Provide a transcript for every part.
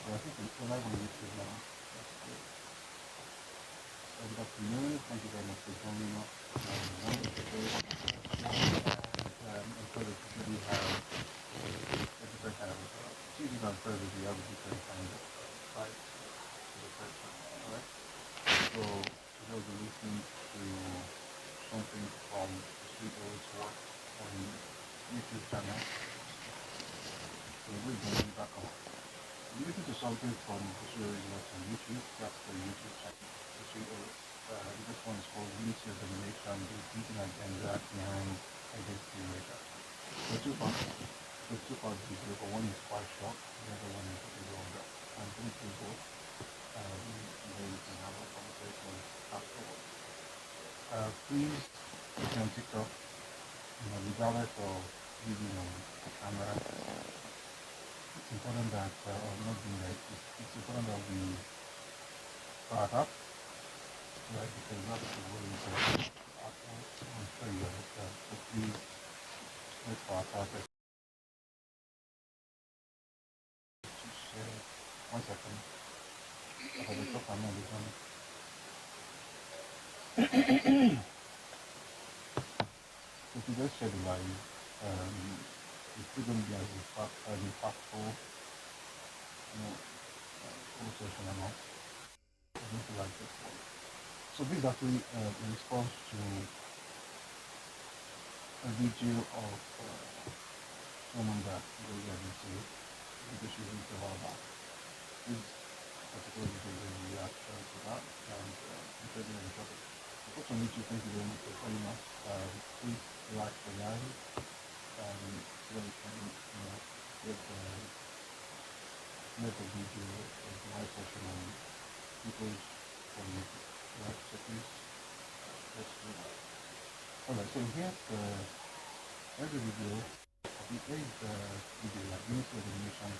I think we're live on YouTube now. That's good. So good afternoon. Thank you very much for joining us. I'm sure that you do have a different kind of Tuesdays and Thursdays, we have a different kind of sites to the person. Alright? So today we'll be listening to something from the Sweet Old's work on YouTube channel. So we'll be back on. Listen to something from Socio-economic on YouTube. That's the YouTube channel. This one is called Unity of Domination, the Beating Agenda Behind Identity Erasure. So two parts video, but one is quite short, the other one is a bit longer. I'm going to do both, and then you can have a conversation afterwards. Please, if you're on TikTok, regardless of using on camera, it's important that it's important that we start up, right? Because that's the way important. I'm sure you understand. So please wait for our target to share. 1 second. About the top I'm on this one. So to just share the live, it's still going to be as impactful, conversation and all. I don't feel like this one. So this is actually in response to a video of someone that goes into because she reached a while back. This particular video is a reaction to that and interesting in the topic. So folks on YouTube, thank you very much for joining us. Please like the live. So that we can make a video of the live session on people's from YouTube. Right, so please let's do that. Alright, so here's the video. Here is the video like Unity of Domination,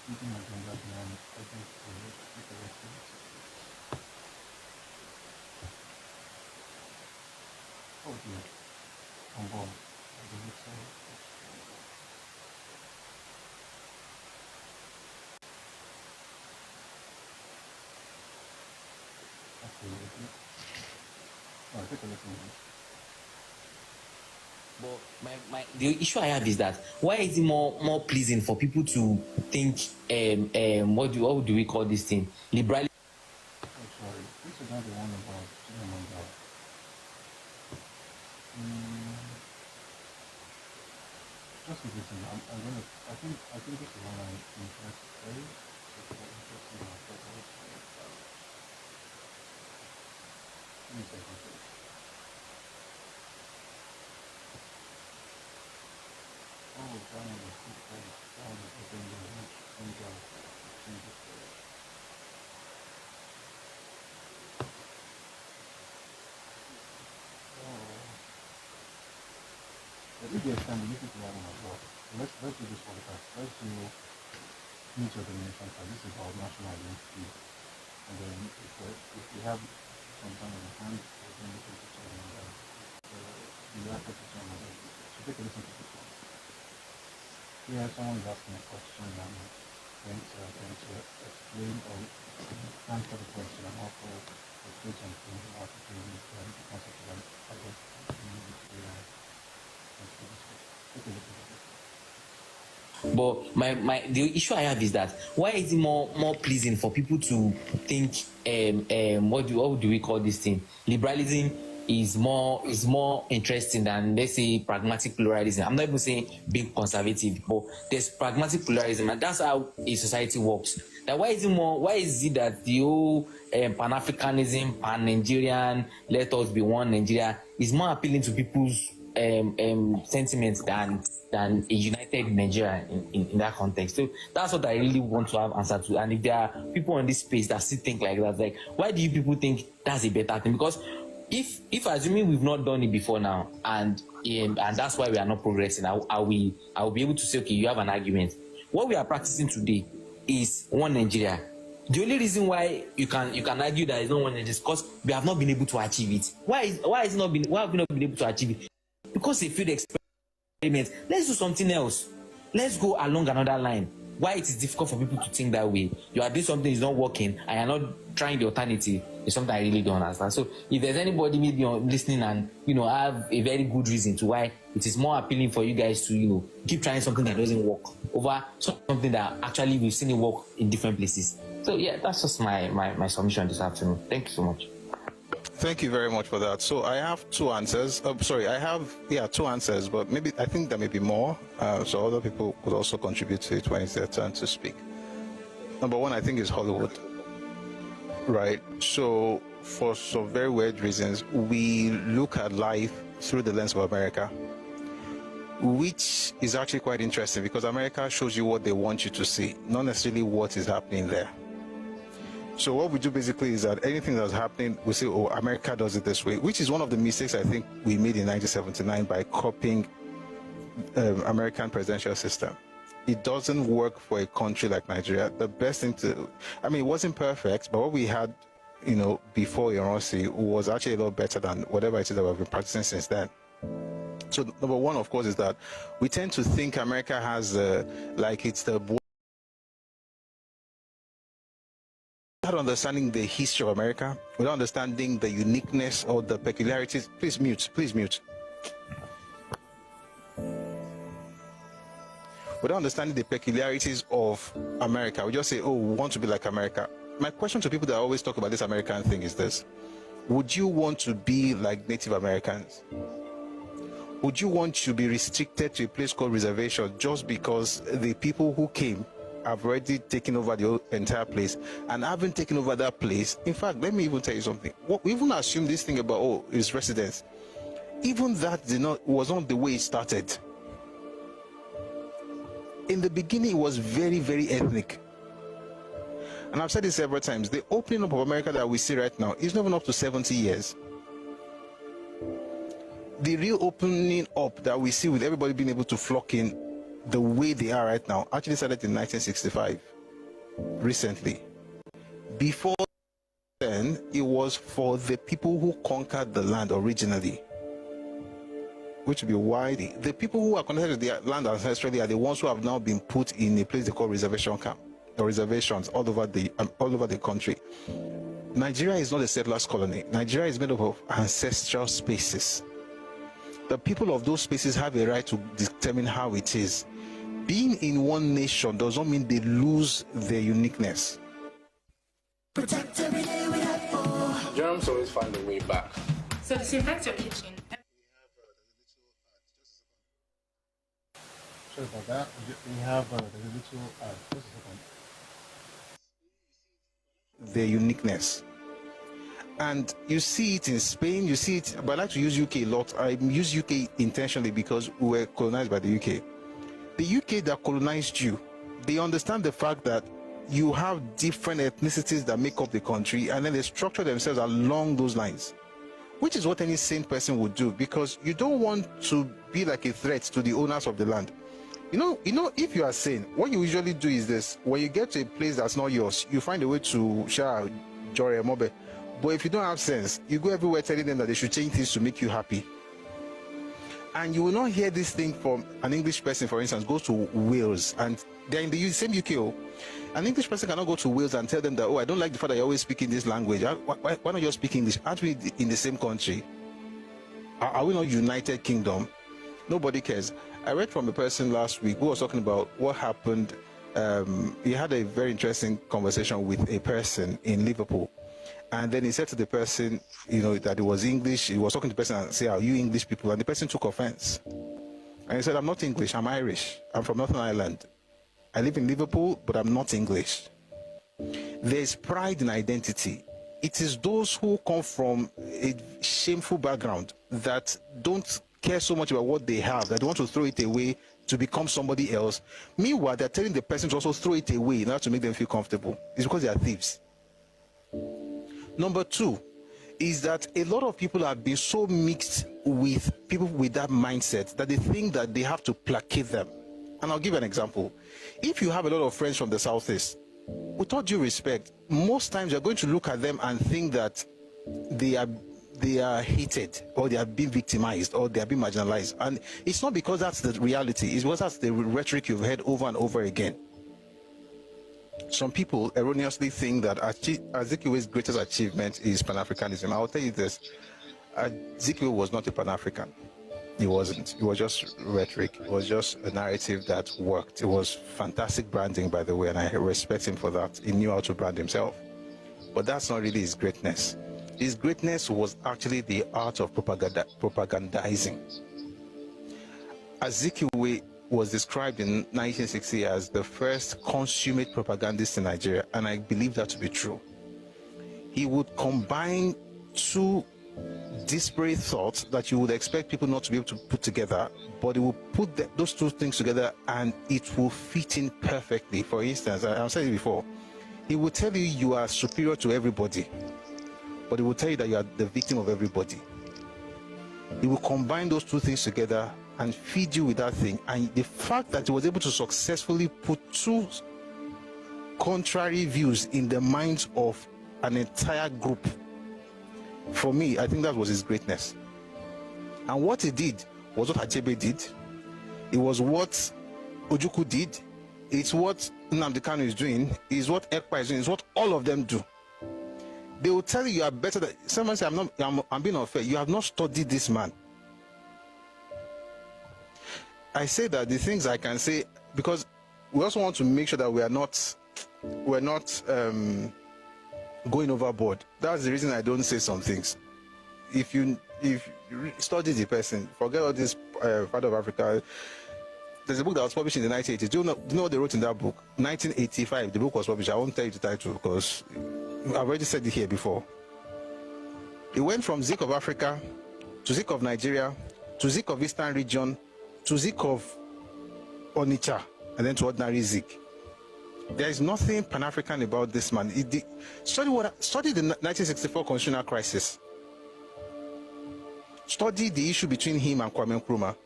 Beating Agenda Behind Identity Erasure. Oh dear. On board. I believe so. Alright, take a listen. But the issue I have is that why is it more pleasing for people to think what do we call this thing? Liberalism. Oh sorry, this is not the one about just a listen. I think this is one I'm interested in. Give me a second, please. Oh, down on the foot, down on the finger, I think there's time we listen to that one as well. Let's do this one first. Let's do Unity of Domination. This is about national identity. And then if we have some time on the hand, we're going to listen to some the reactor to some of them. So take a listen to this one. Here someone is asking a question and I'm going to explain or answer the question and also explain something about the concept of identity. But the issue I have is that why is it more pleasing for people to think what do we call this thing? Liberalism is more interesting than, let's say, pragmatic pluralism. I'm not even saying being conservative, but there's pragmatic pluralism, and that's how a society works. That why is it that the whole Pan-Africanism, Pan-Nigerian, let us be one Nigeria is more appealing to people's sentiments than a united Nigeria in that context? So that's what I really want to have answer to. And if there are people in this space that still think like that, like, why do you people think that's a better thing? Because if assuming we've not done it before now, and that's why we are not progressing, I will be able to say, okay, you have an argument. What we are practicing today is one Nigeria. The only reason why you can argue that it's not one Nigeria is because we have not been able to achieve it. Why have we not been able to achieve it? Because they feel the experiment. Let's do something else. Let's go along another line. why it is difficult for people to think that way. You are doing something is not working and you're not trying the alternative is something I really don't understand. So if there's anybody maybe listening and have a very good reason to why it is more appealing for you guys to keep trying something that doesn't work over something that actually we've seen it work in different places. So yeah, that's just my submission this afternoon. Thank you so much. Thank you very much for that. So I have two answers. I have two answers, but I think there may be more. So other people could also contribute to it when it's their turn to speak. Number one, I think, is Hollywood. Right. So for some very weird reasons, we look at life through the lens of America, which is actually quite interesting because America shows you what they want you to see, not necessarily what is happening there. So what we do basically is that anything that's happening, we say, oh, America does it this way, which is one of the mistakes I think we made in 1979 by copying American presidential system. It doesn't work for a country like Nigeria. The best thing it wasn't perfect, but what we had, before Iransi was actually a lot better than whatever it is that we've been practicing since then. So number one, of course, is that we tend to think America has it's the without understanding the history of America, without understanding the uniqueness or the peculiarities. Please mute. Without understanding the peculiarities of America, we just say, oh, we want to be like America. My question to people that always talk about this American thing is this: would you want to be like Native Americans? Would you want to be restricted to a place called reservation just because the people who came have already taken over the entire place, and having taken over that place, in fact, let me even tell you something. We even assume this thing about, his residence. Even that was not the way it started. In the beginning, it was very, very ethnic. And I've said this several times. The opening up of America that we see right now is not even up to 70 years. The real opening up that we see with everybody being able to flock in the way they are right now actually started in 1965, recently. Before then, it was for the people who conquered the land originally, which would be why the people who are connected to the land ancestrally are the ones who have now been put in a place they call reservation camp, or reservations all over the country. Nigeria is not a settlers colony. Nigeria is made up of ancestral spaces. The people of those spaces have a right to determine how it is. Being in one nation does not mean they lose their uniqueness. Protect every day with that. Germs always find a way back. So disinfect your kitchen. Sorry about that. We have there's a little just a second. Their uniqueness. And you see it in Spain, you see it, but I like to use UK a lot. I use UK intentionally because we were colonized by the UK. The UK that colonized you, they understand the fact that you have different ethnicities that make up the country, and then they structure themselves along those lines, which is what any sane person would do, because you don't want to be like a threat to the owners of the land. You know, if you are sane, what you usually do is this: when you get to a place that's not yours, you find a way to share joy and mobe. But if you don't have sense, you go everywhere telling them that they should change things to make you happy. And you will not hear this thing from an English person, for instance, goes to Wales, and they're in the same UK. An English person cannot go to Wales and tell them that, oh, I don't like the fact that you're always speaking this language. Why not you speak English? Aren't we in the same country? Are we not United Kingdom? Nobody cares. I read from a person last week who was talking about what happened. He had a very interesting conversation with a person in Liverpool. And then he said to the person, that it was English. He was talking to the person and said, are you English people? And the person took offense. And he said, I'm not English, I'm Irish. I'm from Northern Ireland. I live in Liverpool, but I'm not English. There's pride in identity. It is those who come from a shameful background that don't care so much about what they have, that they want to throw it away to become somebody else. Meanwhile, they're telling the person to also throw it away in order to make them feel comfortable. It's because they are thieves. Number two is that a lot of people have been so mixed with people with that mindset that they think that they have to placate them. And I'll give you an example. If you have a lot of friends from the Southeast, with all due respect, most times you're going to look at them and think that they are hated, or they are being victimized, or they are being marginalized. And it's not because that's the reality, it's because that's the rhetoric you've heard over and over again. some people erroneously think that Azikiwe's greatest achievement is Pan-Africanism. I'll tell you this. Azikiwe was not a Pan-African. He wasn't. It was just rhetoric. It was just a narrative that worked. It was fantastic branding, by the way, and I respect him for that. He knew how to brand himself. But that's not really his greatness. His greatness was actually the art of propagandizing. Azikiwe was described in 1960 as the first consummate propagandist in Nigeria, and I believe that to be true. He would combine two disparate thoughts that you would expect people not to be able to put together, but he will put those two things together and it will fit in perfectly. For instance, I've said it before, he will tell you you are superior to everybody, but he will tell you that you are the victim of everybody. He will combine those two things together and feed you with that thing. And the fact that he was able to successfully put two contrary views in the minds of an entire group, for me, I think that was his greatness. And what he did was what Achebe did. It was what Ojukwu did. It's what Nnamdi Kanu is doing. It's what Ekpa is doing. It's what all of them do. They will tell you you are better than someone. Say I'm being unfair. You have not studied this man. I say that the things I can say, because we also want to make sure that we're not going overboard. That's the reason I don't say some things. If you study the person, forget all this part of Africa. There's a book that was published in the 1980s. Do you know what they wrote in that book? 1985, the book was published. I won't tell you the title because I've already said it here before. It went from Zik of Africa to Zik of Nigeria to Zik of Eastern region to Zik of Onitsha and then to ordinary Zik. There is nothing Pan-African about this man. Study the 1964 constitutional crisis. Study the issue between him and Kwame Nkrumah.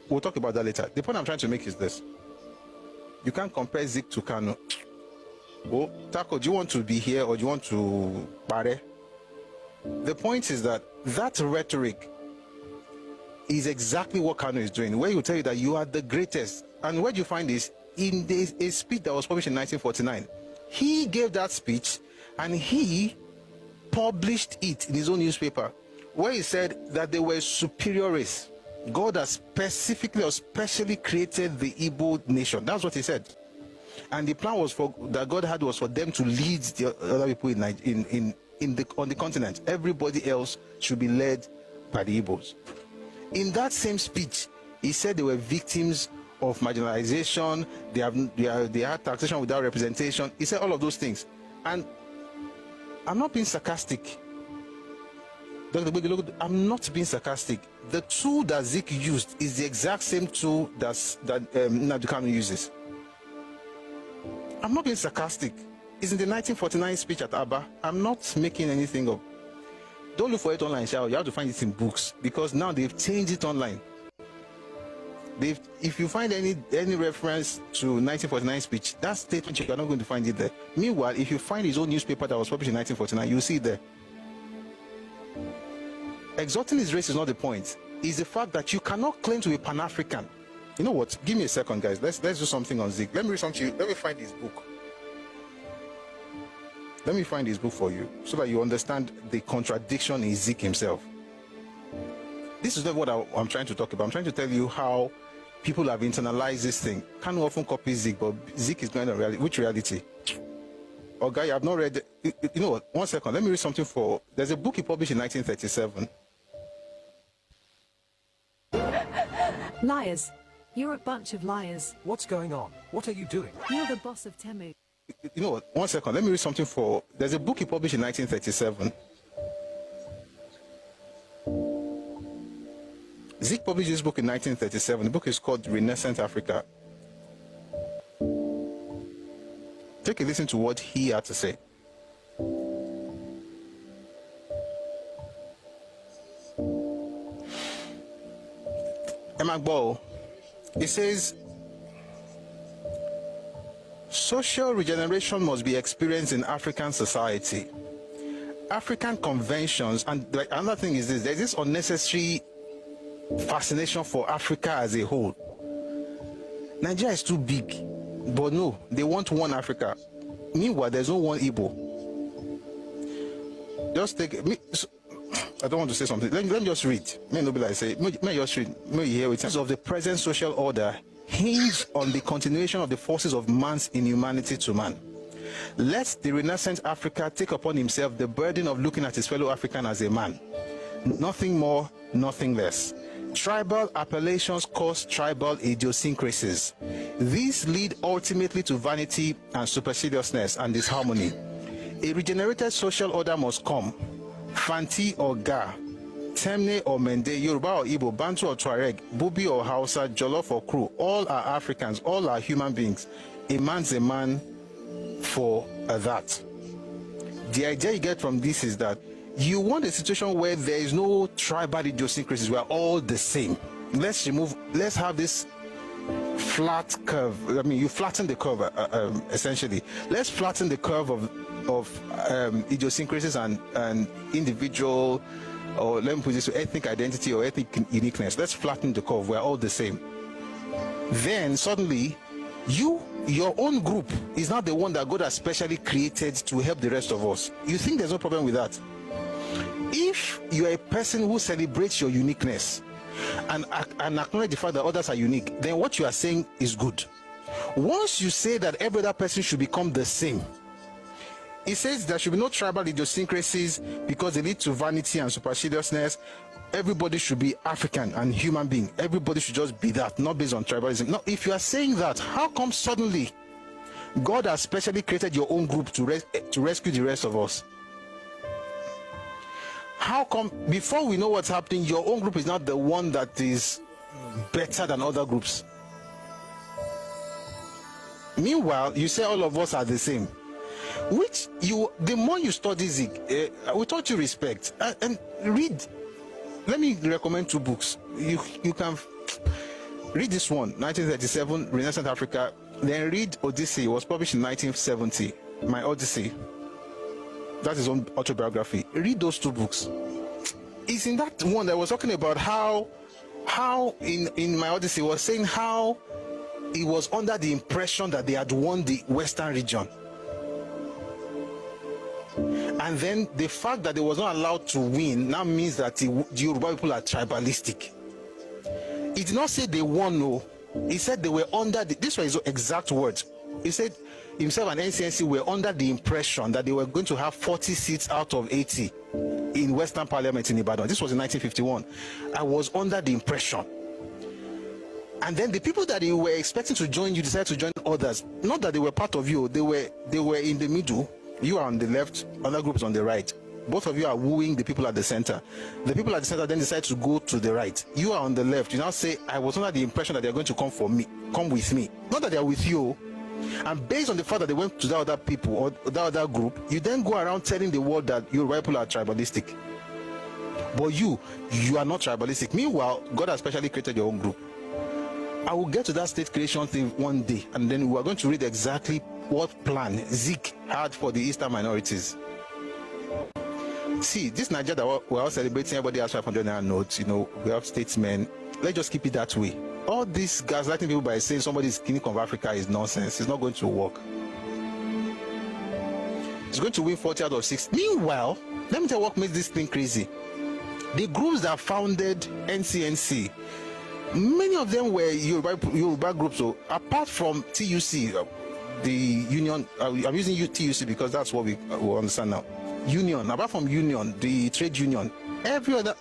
We'll talk about that later. The point I'm trying to make is this. You can't compare Zik to Kanu. Oh, Tako, do you want to be here or do you want to Bare? The point is that rhetoric is exactly what Kanu is doing, where he will tell you that you are the greatest. And where do you find this? In a speech that was published in 1949. He gave that speech and he published it in his own newspaper, where he said that they were superior race. God has specifically or specially created the Igbo nation. That's what he said. And the plan was that God had was for them to lead the other people on the continent. Everybody else should be led by the Igbos. In that same speech, he said they were victims of marginalization, they had taxation without representation. He said all of those things. And I'm not being sarcastic. Dr. Bege, I'm not being sarcastic. The tool that Zik used is the exact same tool that Nnamdi Kanu uses. I'm not being sarcastic. It's in the 1949 speech at Aba. I'm not making anything up. Don't look for it online, Shao. You have to find it in books because now they've changed it online. If you find any reference to 1949 speech, that statement, you're not going to find it there. Meanwhile, if you find his own newspaper that was published in 1949, you'll see it there. Exalting his race is not the point. It's the fact that you cannot claim to be Pan-African. You know what? Give me a second, guys. Let's do something on Zik. Let me read something to you. Let me find his book. Let me find his book for you so that you understand the contradiction in Zik himself. This is not what I'm trying to talk about. I'm trying to tell you how people have internalized this thing. Kanu often copies Zik, but Zik is going on reality. Which reality? Oh, guy, I've not read. You know what? 1 second. Let me read something for. There's a book he published in 1937. Liars. You're a bunch of liars. What's going on? What are you doing? You're the boss of Temu. You know what? 1 second. Let me read something for. There's a book he published in 1937. Zik published this book in 1937. The book is called Renaissance Africa. Take a listen to what he had to say. Ẹkáàbọ. It says, social regeneration must be experienced in African society. African conventions, and another thing is this, there's this unnecessary fascination for Africa as a whole. Nigeria is too big. But no, they want one Africa. Meanwhile, there's no one Igbo. Just take me. I don't want to say something. Let me just read. May not be like say. May just read. May you hear it. Of the present social order hinge on the continuation of the forces of man's inhumanity to man. Let the Renaissance Africa take upon himself the burden of looking at his fellow African as a man. Nothing more, nothing less. Tribal appellations cause tribal idiosyncrasies. These lead ultimately to vanity and superciliousness and disharmony. A regenerated social order must come. Fanti or Ga, Temne or Mende, Yoruba or Igbo, Bantu or Tuareg, Bubi or Hausa, Jollof or Kru, all are Africans, all are human beings. A man's a man for that. The idea you get from this is that you want a situation where there is no tribal idiosyncrasies, we are all the same. Let's have this flat curve. I mean, you flatten the curve, essentially. Let's flatten the curve of idiosyncrasies and individual, or let me put this, ethnic identity or ethnic uniqueness. Let's flatten the curve. We're all the same. Then suddenly, your own group is not the one that God has specially created to help the rest of us. You think there's no problem with that? If you're a person who celebrates your uniqueness and acknowledge the fact that others are unique, then what you are saying is good. Once you say that every other person should become the same, it says there should be no tribal idiosyncrasies because they lead to vanity and superciliousness. Everybody should be African and human being. Everybody should just be that, not based on tribalism. Now, if you are saying that, how come suddenly God has specially created your own group to rescue the rest of us? How come before we know what's happening, your own group is not the one that is better than other groups? Meanwhile, you say all of us are the same. Which the more you study Zik, we taught you respect and read. Let me recommend 2 books. You can read this one, 1937, Renaissance Africa. Then read Odyssey. It was published in 1970. My Odyssey. That's his own autobiography. Read those 2 books. It's in that one that was talking about how in my Odyssey was saying how he was under the impression that they had won the Western region. And then the fact that they was not allowed to win now means that the Yoruba people are tribalistic. He did not say they won, no. He said they were under this was his exact words. He said himself and NCNC were under the impression that they were going to have 40 seats out of 80 in Western Parliament in Ibadan. This was in 1951. I was under the impression. And then the people that you were expecting to join you decided to join others. Not that they were part of you, they were in the middle. You are on the left, other groups on the right. Both of you are wooing the people at the center. The people at the center then decide to go to the right. You are on the left. You now say, I was under the impression that they are going to come with me. Not that they are with you. And based on the fact that they went to the other people or the other group, you then go around telling the world that your people are tribalistic. But you are not tribalistic. Meanwhile, God has specially created your own group. I will get to that state creation thing one day, and then we are going to read exactly what plan Zik had for the Eastern minorities. See, this Nigeria that we're all celebrating, everybody has 500 naira notes, we have statesmen. Let's just keep it that way. All this gaslighting people by saying somebody is king of Africa is nonsense. It's not going to work. It's going to win 40 out of 6. Meanwhile, let me tell you what makes this thing crazy. The groups that founded NCNC, many of them were Yoruba groups. So apart from TUC, the union, I'm using TUC because that's what we understand now. Union, apart from union, the trade union, every other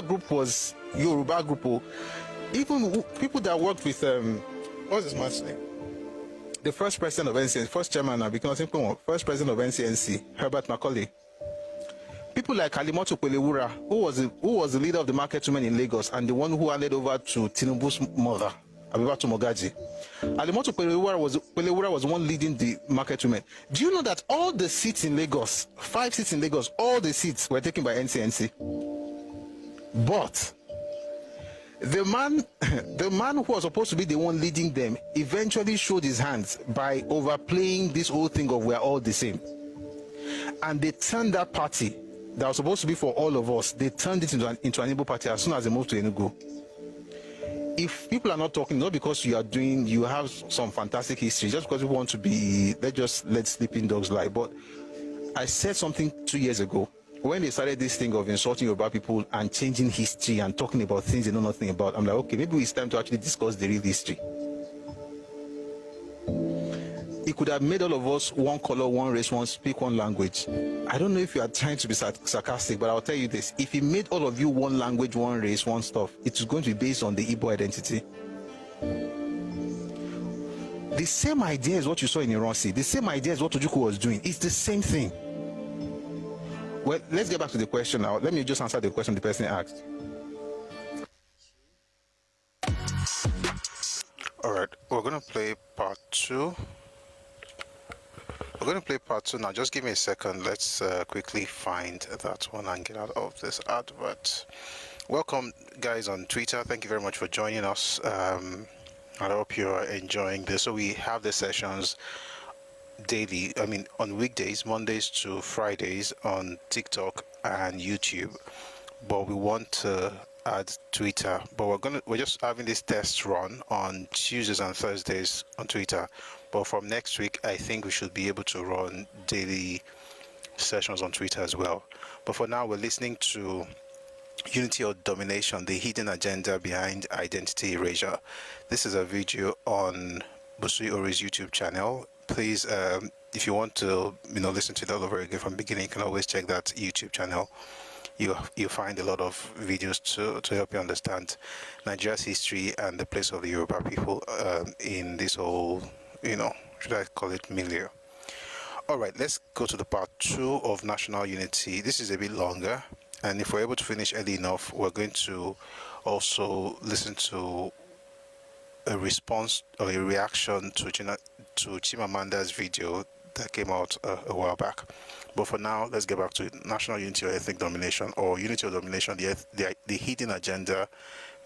group was Yoruba group. Even people that worked with what's this man's name? The first president of NCNC, first chairman now, because first president of NCNC, Herbert Macaulay. People like Alimoto Pelewura, who was the leader of the market women in Lagos and the one who handed over to Tinubu's mother, Abibatu Mogaji. Alimoto Pelewura was the one leading the market women. Do you know that all the seats in Lagos, 5 seats in Lagos, all the seats were taken by NCNC? But the man who was supposed to be the one leading them eventually showed his hands by overplaying this whole thing of we're all the same. And they turned that party that was supposed to be for all of us, they turned it into an Igbo party as soon as they moved to Enugu. if people are not talking, not because you have some fantastic history, just because you want to be, let's just let sleeping dogs lie. But I said something 2 years ago when they started this thing of insulting Yoruba people and changing history and talking about things they know nothing about. I'm like, okay, maybe it's time to actually discuss the real history. It could have made all of us one color, one race, one speak one language. I don't know if you are trying to be sarcastic, but I'll tell you this. If it made all of you one language, one race, one stuff, it is going to be based on the Igbo identity. The same idea is what you saw in Iransi. The same idea is what Ojukwu was doing. It's the same thing. Well, let's get back to the question now. Let me just answer the question the person asked. All right, we're going to play part 2. We're going to play part 2 now. Just give me a second. Let's quickly find that one and get out of this advert. Welcome, guys, on Twitter. Thank you very much for joining us. I hope you're enjoying this. So we have the sessions daily, on weekdays, Mondays to Fridays on TikTok and YouTube. But we want to add Twitter. But we're just having this test run on Tuesdays and Thursdays on Twitter. But from next week, I think we should be able to run daily sessions on Twitter as well. But for now, we're listening to Unity or Domination, the hidden agenda behind identity erasure. This is a video on Busui Ori's YouTube channel. Please, if you want to listen to it all over again from the beginning, you can always check that YouTube channel. You find a lot of videos to help you understand Nigeria's history and the place of the Yoruba people in this whole, should I call it milieu. All right, let's go to the part 2 of national unity. This is a bit longer, and if we're able to finish early enough, we're going to also listen to a response or a reaction to Chimamanda's video that came out a while back. But for now, let's get back to national unity or ethnic domination, or unity or domination, the hidden agenda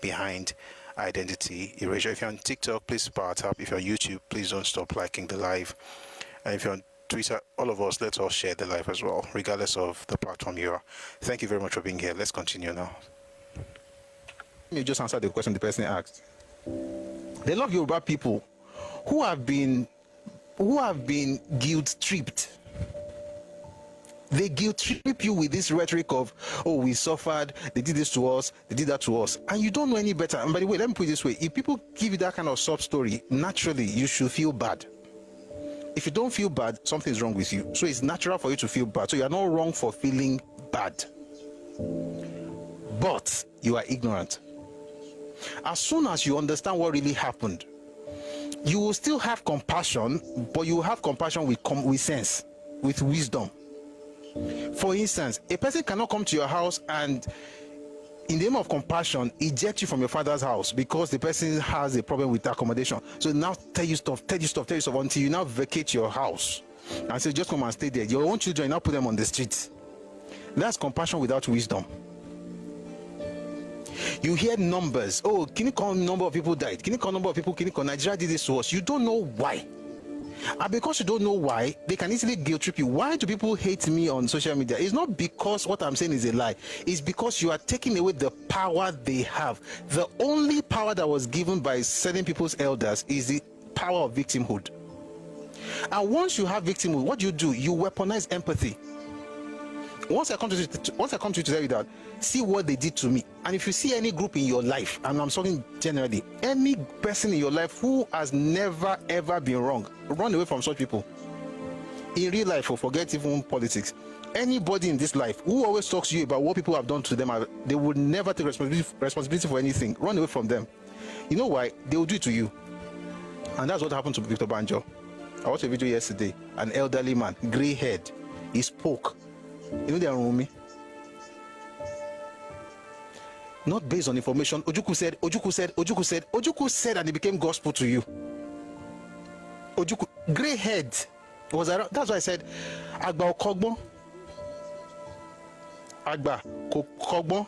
behind identity erasure. If you're on TikTok, please power tap. If you're on YouTube, please don't stop liking the live. And if you're on Twitter, all of us, let's all share the live as well, regardless of the platform you are. Thank you very much for being here. Let's continue now. Let me just answer the question the person asked. They love Yoruba people who have been guilt-tripped. They guilt-trip you with this rhetoric of, oh, we suffered, they did this to us, they did that to us, and you don't know any better. And by the way, let me put it this way. If people give you that kind of sob story, naturally, you should feel bad. If you don't feel bad, something's wrong with you. So it's natural for you to feel bad. So you are not wrong for feeling bad. But you are ignorant. As soon as you understand what really happened, you will still have compassion, but you will have compassion with sense, with wisdom. For instance, a person cannot come to your house and, in the name of compassion, eject you from your father's house because the person has a problem with accommodation. So now tell you stuff until you now vacate your house and say, just come and stay there. Your own children, now put them on the streets. That's compassion without wisdom. You hear numbers. Oh, can you call number of people died? Can you call number of people? Can you call Nigeria did this to us? You don't know why. And because you don't know why, they can easily guilt trip you. Why do people hate me on social media? It's not because what I'm saying is a lie. It's because you are taking away the power they have. The only power that was given by certain people's elders is the power of victimhood. And once you have victimhood, what do? You weaponize empathy. Once I come to you to tell you that, see what they did to me. And if you see any group in your life, and I'm talking generally, any person in your life who has never ever been wrong, run away from such people. In real life, or forget even politics, anybody in this life who always talks to you about what people have done to them, they will never take responsibility for anything. Run away from them. You know why? They will do it to you. And that's what happened to Victor Banjo. I watched a video yesterday. An elderly man, grey head, he spoke. You know they are on me. Not based on information. Ojukwu said, and it became gospel to you. Ojukwu, grey head was around. That's why I said, Agba Okogbo. Agba Okogbo.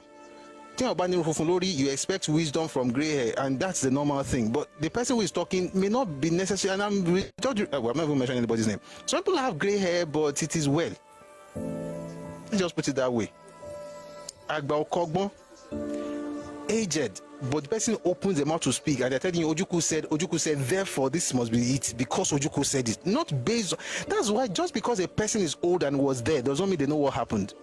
You expect wisdom from grey hair, and that's the normal thing. But the person who is talking may not be necessary. And I'm not even mentioning anybody's name. Some people have grey hair, but it is well. Let's just put it that way. Agba Okogbo, aged, but the person opens their mouth to speak, and they're telling you Ojukwu said, therefore this must be it because Ojukwu said it. Not based on, that's why just because a person is old and was there doesn't mean they know what happened.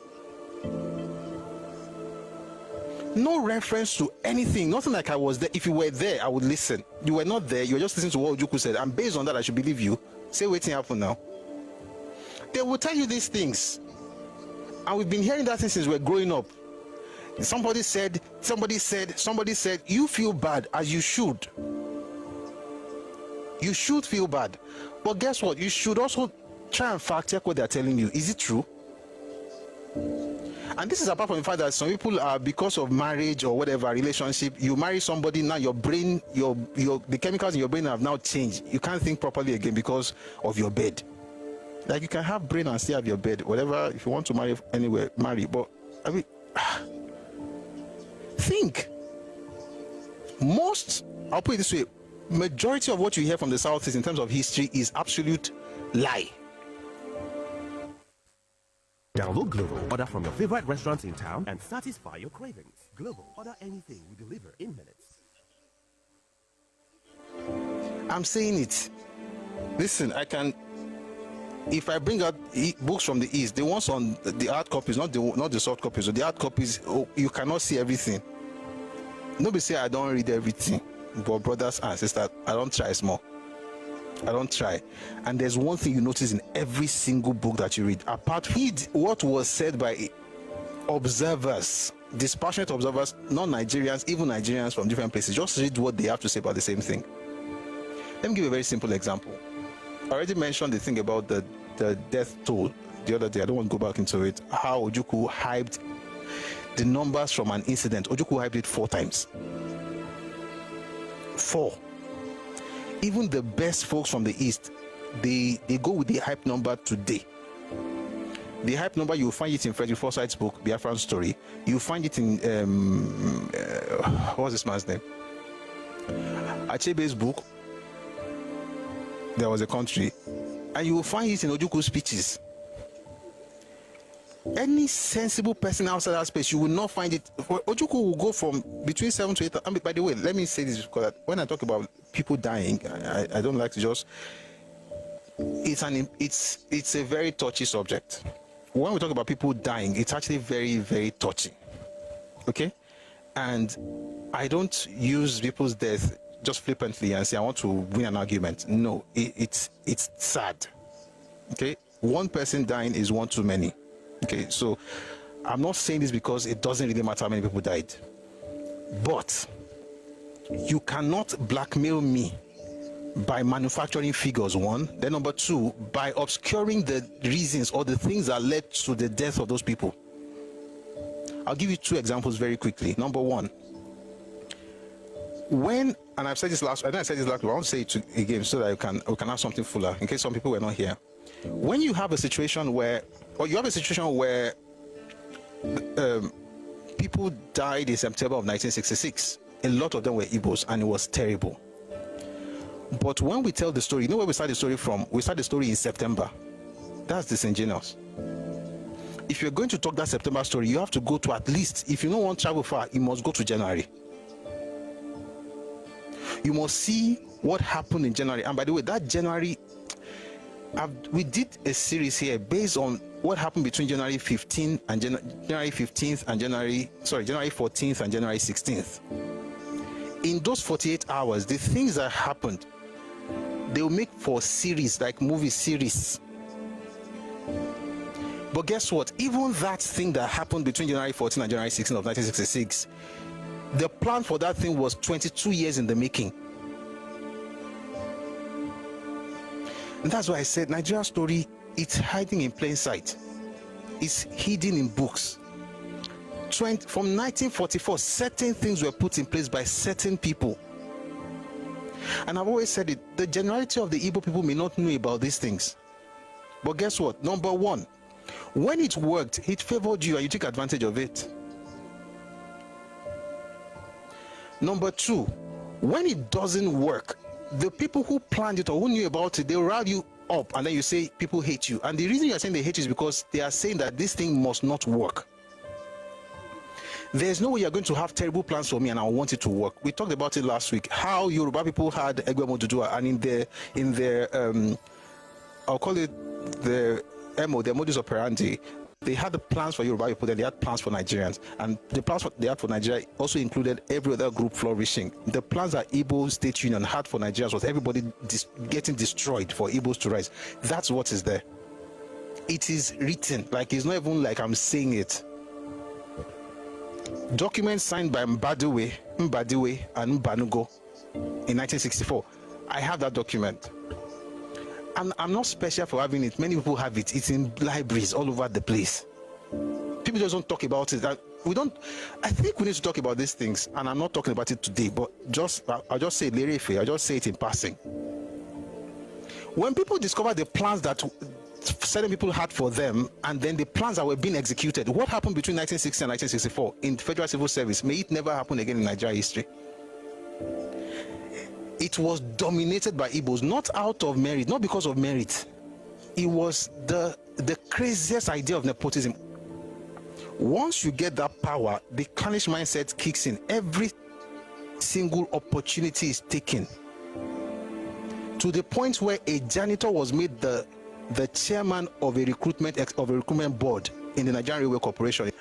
No reference to anything, nothing like I was there. If you were there, I would listen. You were not there, you were just listening to what Ojukwu said, and based on that, I should believe you. Say waiting happen now. They will tell you these things, and we've been hearing that since we're growing up. Somebody said, you feel bad, as you should. You should feel bad. But guess what? You should also try and fact check what they're telling you. Is it true? And this is apart from the fact that some people are, because of marriage or whatever relationship, you marry somebody, now your brain, the chemicals in your brain have now changed. You can't think properly again because of your bed. Like, you can have brain and still have your bed, whatever. If you want to marry anywhere, marry. But I mean, think. I'll put it this way, majority of what you hear from the Southeast in terms of history is absolute lie. Download Global, order from your favorite restaurants in town, and satisfy your cravings. Global, order anything, we deliver in minutes. I'm saying it. Listen, if I bring out books from the East, the ones on the hard copies, not the soft copies, so the hard copies, you cannot see everything. Nobody say I don't read everything, but brothers and sisters, I don't try small. I don't try. And there's one thing you notice in every single book that you read, read what was said by observers, dispassionate observers, not Nigerians, even Nigerians from different places. Just read what they have to say about the same thing. Let me give you a very simple example. I already mentioned the thing about the death toll the other day. I don't want to go back into it. How Ojukwu hyped the numbers from an incident. Ojukwu hyped it 4 times. 4. Even the best folks from the East, they go with the hype number today. The hype number, you'll find it in Frederick Forsyth's book, Biafran Story. You'll find it in, what's this man's name? Achebe's book, There Was a Country. And you will find it in Ojukwu's speeches. Any sensible person outside that space, you will not find it. Ojukwu will go from between 7 to 8. I mean, by the way, let me say this, because when I talk about people dying, I don't like to just. It's a very touchy subject. When we talk about people dying, it's actually very, very touchy. Okay, and I don't use people's death just flippantly and say I want to win an argument. No, it's sad. Okay, one person dying is one too many. Okay, so I'm not saying this because it doesn't really matter how many people died, but you cannot blackmail me by manufacturing figures, one. Then number 2, by obscuring the reasons or the things that led to the death of those people. I'll give you 2 examples very quickly. Number 1, and I've said this last, I said this last, but I want to say it again so that we can have something fuller in case some people were not here. When you have a situation where, people died in September of 1966, a lot of them were Igbos, and it was terrible. But when we tell the story, you know where we start the story from? We start the story in September. That's disingenuous. If you're going to talk that September story, you have to go to, at least, if you don't want to travel far, you must go to January. You must see what happened in January. And by the way, that January, we did a series here based on what happened between January 15th and January 14th and January 16th. In those 48 hours, the things that happened, they will make for series, like movie series. But guess what? Even that thing that happened between January 14th and January 16th of 1966, the plan for that thing was 22 years in the making. And that's why I said Nigeria's story, it's hiding in plain sight. It's hidden in books. From 1944, certain things were put in place by certain people. And I've always said it, the generality of the Igbo people may not know about these things. But guess what? Number 1, when it worked, it favored you and you took advantage of it. Number 2, when it doesn't work, the people who planned it or who knew about it, they rile you up, and then you say people hate you. And the reason you're saying they hate you is because they are saying that this thing must not work. There's no way you're going to have terrible plans for me and I want it to work. We talked about it last week, how Yoruba people had Ẹgbẹ́ Odùduwà, and in their I'll call it their modus operandi, they had the plans for Yoruba people, then they had plans for Nigerians. And the plans they had for Nigeria also included every other group flourishing. The plans that Igbo State Union had for Nigerians was everybody getting destroyed for Igbos to rise. That's what is there. It is written, like it's not even like I'm saying it. Documents signed by Mbadiwe, and Mbanugo in 1964. I have that document. And I'm not special for having it. Many people have it. It's in libraries all over the place. People just don't talk about it. I think we need to talk about these things, and I'm not talking about it today, but I'll just say it, I'll just say it in passing. When people discover the plans that certain people had for them, and then the plans that were being executed, what happened between 1960 and 1964 in federal civil service? May it never happen again in Nigeria history. It was dominated by Igbos, not out of merit, not because of merit. It was the craziest idea of nepotism. Once you get that power, the clannish mindset kicks in. Every single opportunity is taken, to the point where a janitor was made the chairman of a recruitment board in the Nigerian Railway Corporation.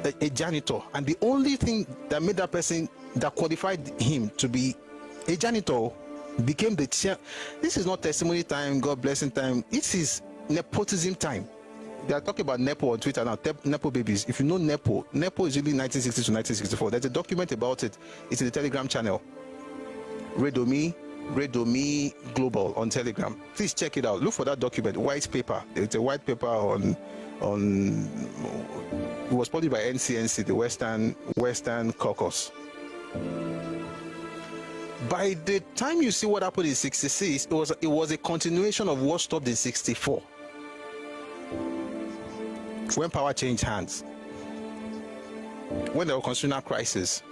A janitor, and the only thing that made that person, that qualified him to be a janitor, became the chair. This is not testimony time, God blessing time. This is nepotism time. They are talking about Nepo on Twitter now, Nepo babies. If you know Nepo is really 1960 to 1964. There's a document about it. It's in the Telegram channel. Redomi Global on Telegram. Please check it out. Look for that document, white paper. It's a white paper on it was published by NCNC, the Western Caucus. By the time you see what happened in 66, it was a continuation of what stopped in 64. When power changed hands, when there was constitutional crisis,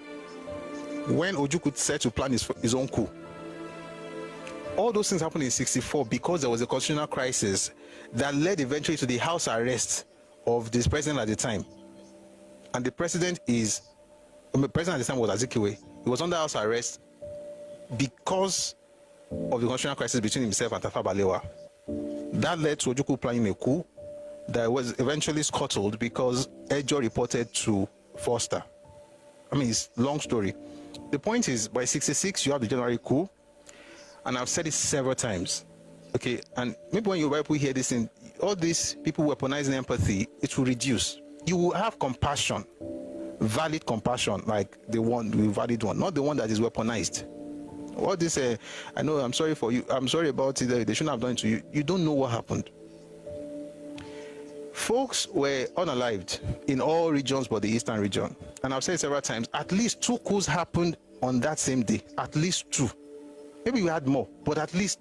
when Ojukwu said to plan his own coup. All those things happened in 64 because there was a constitutional crisis that led eventually to the house arrest of this president at the time. And the president at the time was Azikiwe. He was under house arrest because of the constitutional crisis between himself and Tafawa Balewa. That led to Ojukwu planning a coup that was eventually scuttled because Ẹjọ́ reported to Foster. I mean, it's a long story. The point is, by 66, you have the January coup, and I've said it several times. Okay, and maybe when people hear this thing, all these people weaponizing empathy, it will reduce. You will have compassion, valid compassion, like the valid one, not the one that is weaponized. All this, I know, I'm sorry for you, I'm sorry about it, they shouldn't have done it to you. You don't know what happened. Folks were unalived in all regions but the eastern region. And I've said it several times, at least 2 coups happened on that same day. At least 2. Maybe we had more, but at least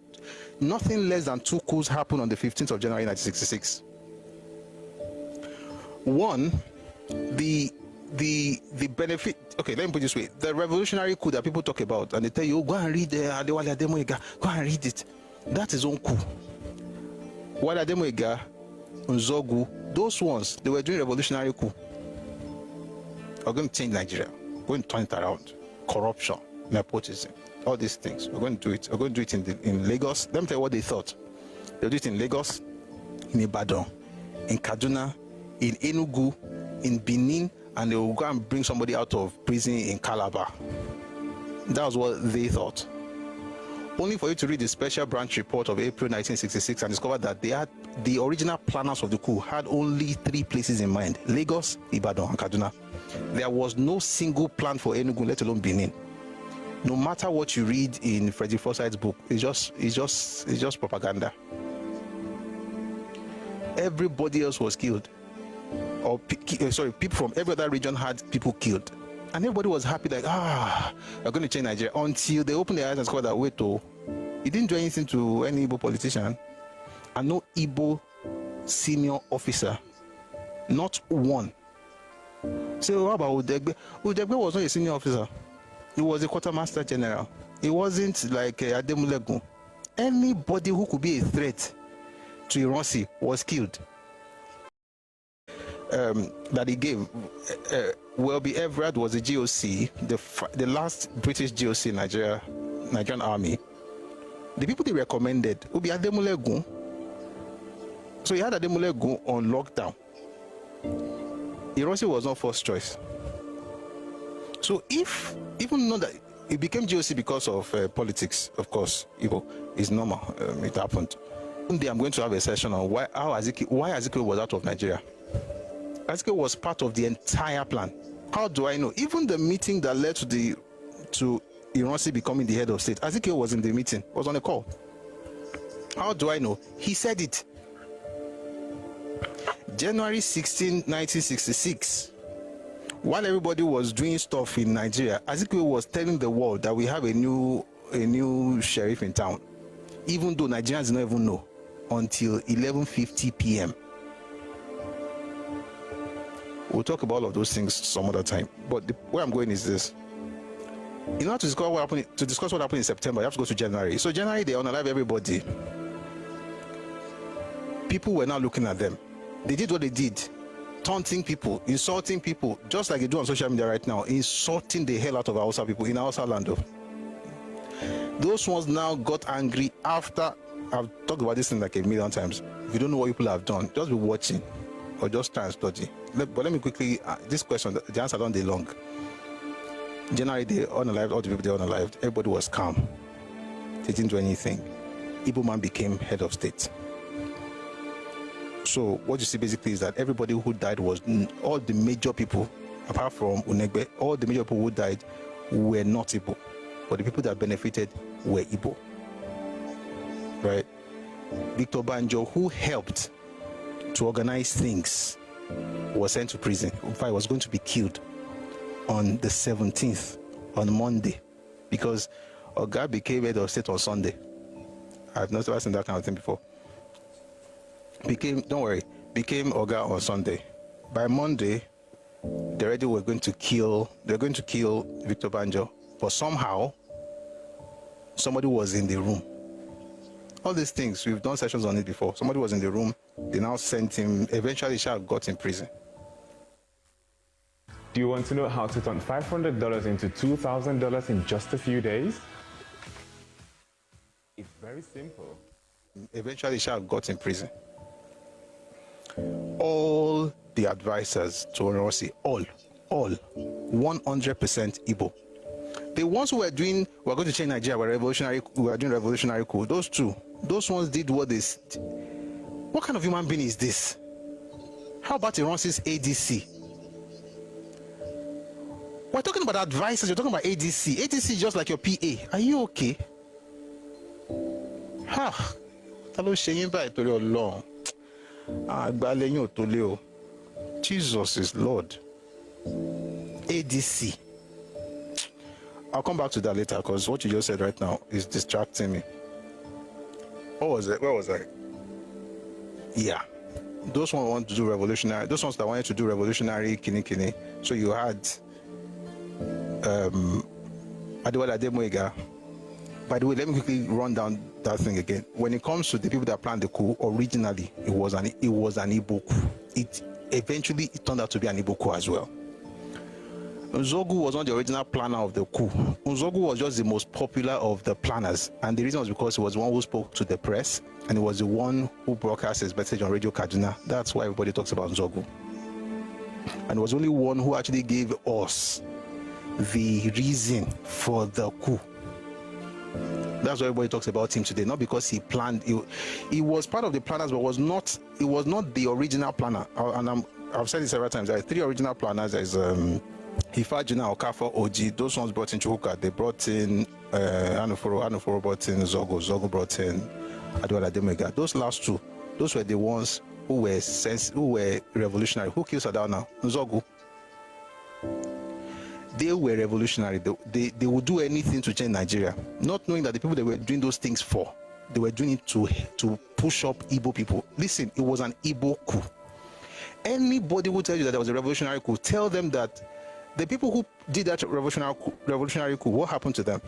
nothing less than 2 coups happened on the 15th of January 1966. One, the benefit, okay, let me put it this way. The revolutionary coup that people talk about, and they tell you, oh, go and read Adewale Ademoyiga, go and read it. That's his own coup. Wale Ademoyiga, Nzogu, those ones, they were doing revolutionary coup. We're going to change Nigeria. We're going to turn it around. Corruption, nepotism, all these things. We're going to do it. We're going to do it in Lagos. Let me tell you what they thought. They'll do it in Lagos, in Ibadan, in Kaduna, in Enugu, in Benin, and they will go and bring somebody out of prison in Calabar. That was what they thought. Only for you to read the special branch report of April 1966 and discover that the original planners of the coup had only 3 places in mind: Lagos, Ibadan, and Kaduna. There was no single plan for Enugu, let alone Benin. No matter what you read in Frederick Forsyth's book, it's just propaganda. Everybody else was killed, or people from every other region had people killed. And everybody was happy, like, we're going to change Nigeria, until they opened their eyes and discovered that, wait, he didn't do anything to any Igbo politician, and no Igbo senior officer, not one. So what about Udegbe? Udegbe was not a senior officer. He was a quartermaster general. He wasn't like Ademulegun. Anybody who could be a threat to Ironsi was killed. That he gave Welby Everard was the GOC, the last British GOC in Nigerian army. The people they recommended would be Ademule Gun. So he had Ademule Gun on lockdown. Ironsi was not first choice. So even though that it became GOC because of politics, of course, it's normal. It happened. One day I'm going to have a session on why Azikiwe was out of Nigeria. Azikiwe was part of the entire plan. How do I know? Even the meeting that led to Ironsi becoming the head of state, Azikiwe was in the meeting, was on a call. How do I know? He said it. January 16, 1966, while everybody was doing stuff in Nigeria, Azikiwe was telling the world that we have a new sheriff in town, even though Nigerians don't even know until 11:50 p.m. We'll talk about all of those things some other time. But where I'm going is this. In order to discuss what happened in September, you have to go to January. So January, they unalive everybody. People were now looking at them. They did what they did. Taunting people, insulting people, just like they do on social media right now, insulting the hell out of Hausa people in Hausa land. Those ones now got angry after. I've talked about this thing like a million times. If you don't know what people have done, just be watching or just try and study. But let me quickly, this question, the answer don't be long. January, they unalived, all the people they unalived. Everybody was calm. They didn't do anything. Igbo man became head of state. So what you see basically is that everybody who died was all the major people, apart from Unegbe, all the major people who died were not Igbo. But the people that benefited were Igbo. Right? Victor Banjo, who helped to organize things, was sent to prison. In fact, he was going to be killed on the 17th, on Monday, because Oga became head of state on Sunday. I've never seen that kind of thing before. Became Oga on Sunday. By Monday, they already were going to kill Victor Banjo, but somehow somebody was in the room. All these things, we've done sessions on it before. Somebody was in the room, they now sent him, eventually Shah got in prison. Do you want to know how to turn $500 into $2,000 in just a few days? It's very simple. Eventually Shah got in prison. All the advisors to Ironsi, all 100% Igbo. The ones who were going to change Nigeria were doing revolutionary coup. Those ones did what they. What kind of human being is this? How about Ironsi's ADC? We're talking about advisors, you're talking about ADC. ADC is just like your PA. Are you okay? Jesus is Lord. ADC. I'll come back to that later because what you just said right now is distracting me. What was it? Where was I? Yeah. Those ones want to do revolutionary. Those ones that wanted to do revolutionary kini. So you had Adewale Ademoyiga. By the way, let me quickly run down that thing again. When it comes to the people that planned the coup, originally it was an Igbo coup. It eventually turned out to be an Igbo coup as well. Nzogu was not the original planner of the coup. Nzogu was just the most popular of the planners, and the reason was because he was the one who spoke to the press, and he was the one who broadcast his message on Radio Kaduna. That's why everybody talks about Nzogu. And was only one who actually gave us the reason for the coup. That's why everybody talks about him today, not because he planned. He was part of the planners, but was not the original planner. And I've said this several times. There are three original planners. There's Ifajina, Okafor, Oji. Those ones brought in Chukwuka. They brought in Anuforo brought in Zogo brought in Adewale Ademoyiga. Those last two, those were the ones who were revolutionary. Who killed Saddam now? Nzogu. They were revolutionary. They would do anything to change Nigeria, not knowing that the people they were doing those things for, they were doing it to push up Igbo people. Listen, it was an Igbo coup. Anybody who tells you that there was a revolutionary coup, tell them that the people who did that revolutionary coup, what happened to them?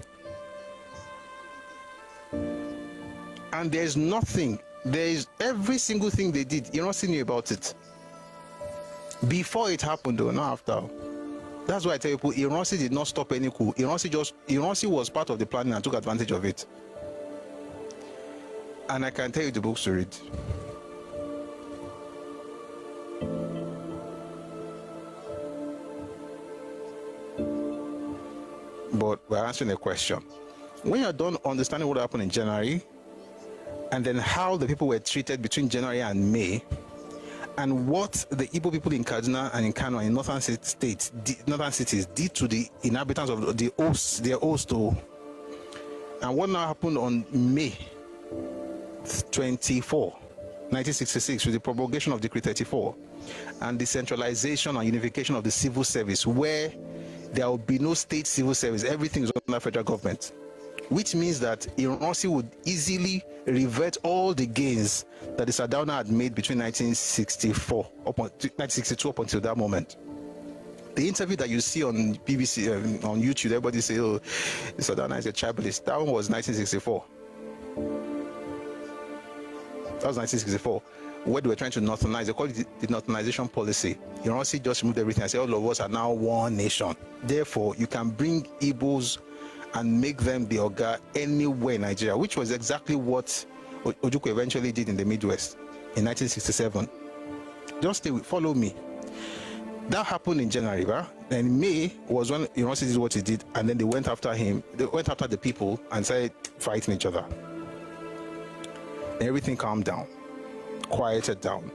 And there's every single thing they did, you don't see knew about it. Before it happened though, not after. That's why I tell people, Iransi did not stop any coup. Iransi was part of the planning and took advantage of it. And I can tell you the books to read. But we're answering a question. When you're done understanding what happened in January, and then how the people were treated between January and May, and what the Igbo people in Kaduna and in Kano and in northern cities did to the inhabitants of their host, and what now happened on May 24, 1966, with the promulgation of Decree 34 and the centralization and unification of the civil service, where there will be no state civil service, everything is under federal government, which means that Iransi would easily revert all the gains that the Sardauna had made between 1962 up until that moment. The interview that you see on BBC, on YouTube, everybody say, oh, Sardauna is a tribalist. That one was 1964. That was 1964. Where they were trying to northernize, they called it the northernization policy. Iransi just removed everything and said all of us are now one nation. Therefore, you can bring Igbos and make them the Oga anywhere in Nigeria, which was exactly what Ojukwu eventually did in the Midwest in 1967. Just follow me. That happened in January, right? And May was when Iransi did what he did, and then they went after him. They went after the people and started fighting each other. And everything calmed down, quieted down.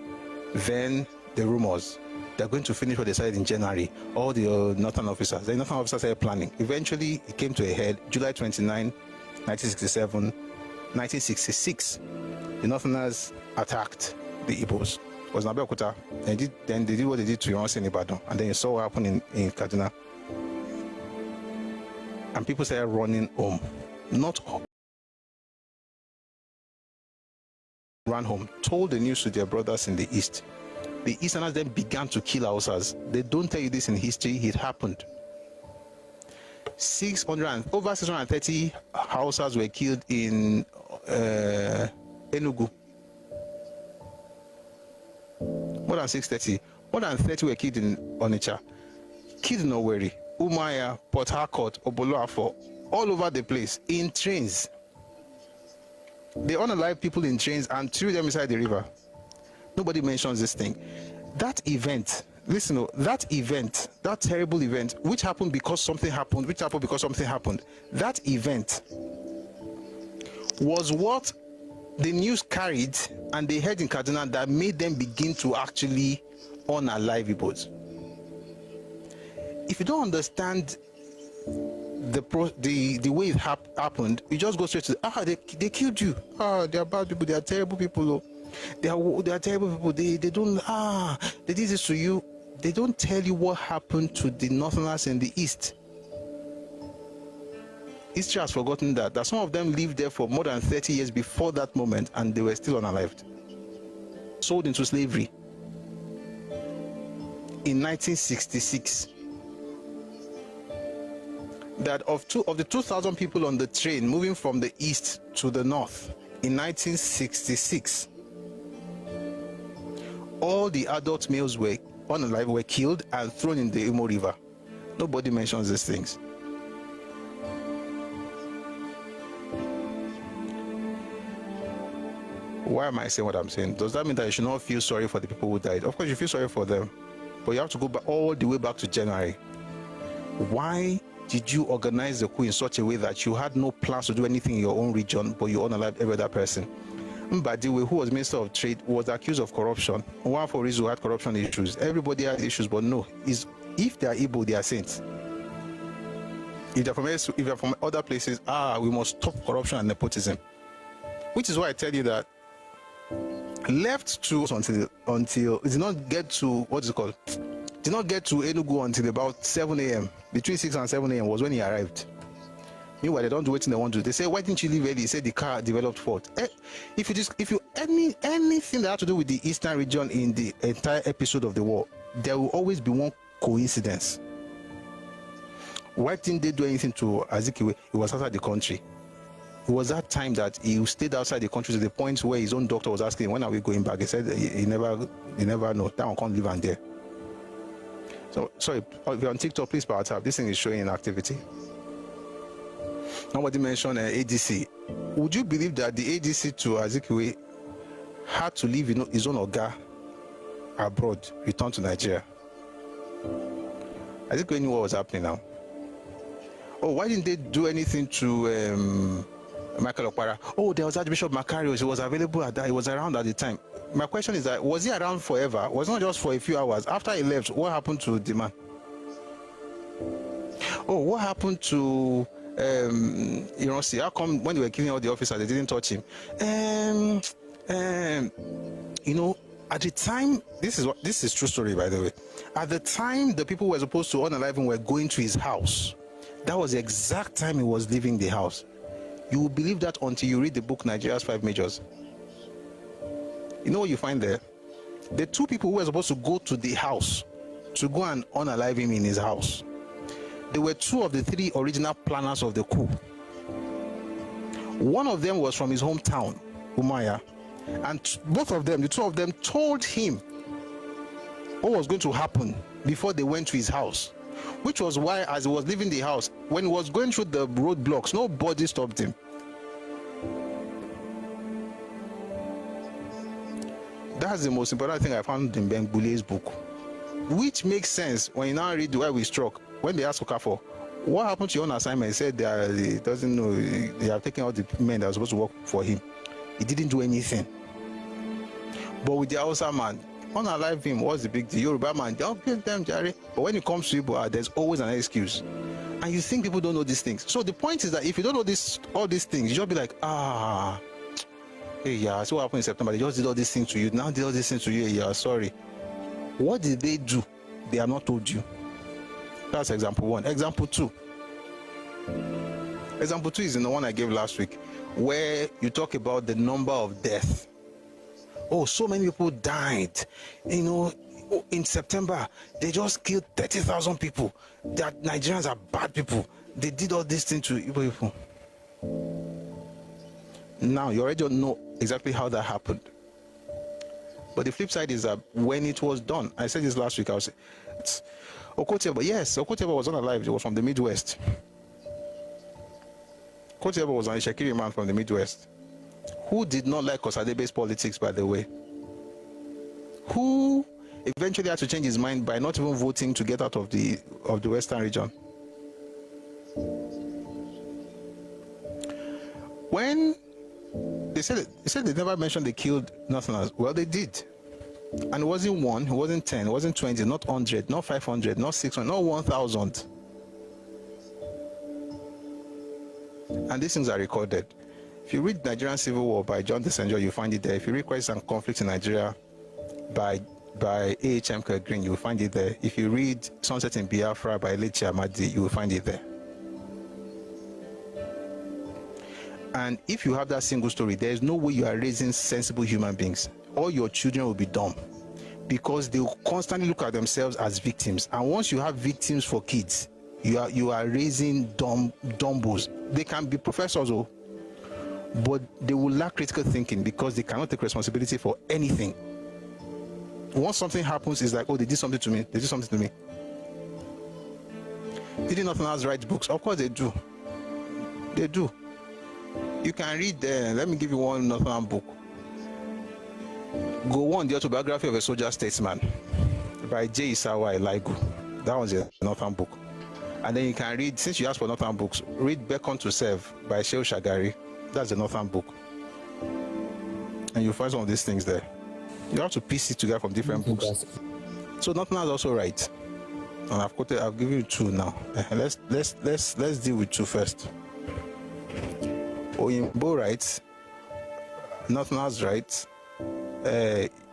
Then the rumors, they're going to finish what they started in January. All the northern officers started planning. Eventually, it came to a head. July 29, 1967, 1966, the northerners attacked the Igbos. It was in Abeokuta. Then they did what they did to Iransi in Ibadan. And then you saw what happened in Kaduna. And people started running home. Not home. Ran home, told the news to their brothers in the east. The Easterners then began to kill Hausas. They don't tell you this in history, it happened. Over 630 Hausas were killed in Enugu. More than 630. More than 30 were killed in Onitsha. Killed in Owerri, Umuahia, Port Harcourt, Oboloafo, all over the place, in trains. They unalive people in trains and threw them inside the river. Nobody mentions this thing. That event, listen, that event, that terrible event, which happened because something happened, that event was what the news carried and they heard in Kaduna that made them begin to actually unalive Igbos. If you don't understand the way it happened, you just go straight to they killed you. They are bad people, they are terrible people. They are terrible people. They don't they did this to you. They don't tell you what happened to the northerners in the east. History has forgotten that some of them lived there for more than 30 years before that moment and they were still unalived, sold into slavery. In 1966, that of the 2,000 people on the train moving from the east to the north in 1966, all the adult males were unalive, were killed and thrown in the Imo River. Nobody mentions these things. Why am I saying what I'm saying? Does that mean that you should not feel sorry for the people who died? Of course you feel sorry for them, but you have to go back all the way back to January. Why did you organize the coup in such a way that you had no plans to do anything in your own region, but you unalived every other person? Mbadiwe, who was Minister of Trade, was accused of corruption. One for Rizu had corruption issues. Everybody has issues, but no. If they are Igbo, they are saints. If they're from other places, we must stop corruption and nepotism. Which is why I tell you that left to until it did not get to what is it called? Did not get to Enugu until about 7 a.m. Between 6 and 7 a.m. was when he arrived. Meanwhile, they don't do what they want to do. They say, why didn't you leave early? He said the car developed fault. Anything that has to do with the eastern region in the entire episode of the war, there will always be one coincidence. Why didn't they do anything to Azikiwe? He was outside the country. It was that time that he stayed outside the country to the point where his own doctor was asking him, when are we going back? He said he never know. That one can't live on there. So, sorry, if you're on TikTok, please power tap. This thing is showing inactivity. Nobody mentioned ADC. Would you believe that the ADC to Azikiwe had to leave his own Oga abroad, return to Nigeria? Azikiwe knew what was happening now. Oh, why didn't they do anything to Michael Okpara? Oh, there was Archbishop Macarius. He was available at that. He was around at the time. My question is that, was he around forever? Was it not just for a few hours? After he left, what happened to the man? Oh, what happened to see how come when they were killing all the officers, they didn't touch him? At the time, this is true story, by the way. At the time, the people who were supposed to unalive him were going to his house. That was the exact time he was leaving the house. You will believe that until you read the book Nigeria's 5 Majors. You know what you find there? The 2 people who were supposed to go to the house to go and unalive him in his house, they were 2 of the 3 original planners of the coup. One of them was from his hometown, Umaya, and both of them, the 2 of them, told him what was going to happen before they went to his house, which was why, as he was leaving the house, when he was going through the roadblocks, nobody stopped him. That's the most important thing I found in Ben Bule's book, which makes sense when you now read the way we struck. When they asked Okafor, what happened to your own assignment? He said he doesn't know. They have taken all the men that were supposed to work for him. He didn't do anything. But with the Hausa man, unalive him, what's the big deal? Yoruba man, don't kill them, Jerry. But when it comes to Igbo, there's always an excuse. And you think people don't know these things. So the point is that if you don't know all these things, you just be like, hey, yeah, see what happened in September. They just did all these things to you. Now they did all these things to you. Yeah, sorry. What did they do? They have not told you. That's example 1. Example 2. Example 2 is in the one I gave last week, where you talk about the number of deaths. Oh, so many people died. In September, they just killed 30,000 people. That Nigerians are bad people. They did all these things to Igbo people. Now, you already don't know exactly how that happened. But the flip side is that when it was done, I said this last week, I was Okotebo, yes, Okotebo was unalive. He was from the Midwest. Okotebo was an Ishekiri man from the Midwest, who did not like Osadebe-based politics, by the way, who eventually had to change his mind by not even voting to get out of the Western region. When they said they never mentioned they killed Northerners, well, they did. And it wasn't 1, it wasn't 10, it wasn't 20, not 100, not 500, not 600, not 1,000. And these things are recorded. If you read Nigerian Civil War by John Desenjo, you find it there. If you read Crisis and Conflict in Nigeria by A.H.M. Green, you will find it there. If you read Sunset in Biafra by Lechi Amadi, you will find it there. And if you have that single story, there is no way you are raising sensible human beings. All your children will be dumb, because they will constantly look at themselves as victims. And once you have victims for kids, you are raising dumbos. They can be professors, but they will lack critical thinking because they cannot take responsibility for anything. Once something happens, it's like, oh, they did something to me. They did something to me. Did nothing else write books? Of course they do. They do. You can read let me give you one Northern book. Go on, the autobiography of a soldier statesman by J. Isawa Elaigu. That was a Northern book. And then you can read, since you asked for Northern books, read Beckon to Serve by Shehu Shagari. That's a Northern book. And you'll find some of these things there. You have to piece it together from different books. So Northern is also right. And I've given you 2 now. Let's deal with 2 first. Oyinbo writes, Northerners writes,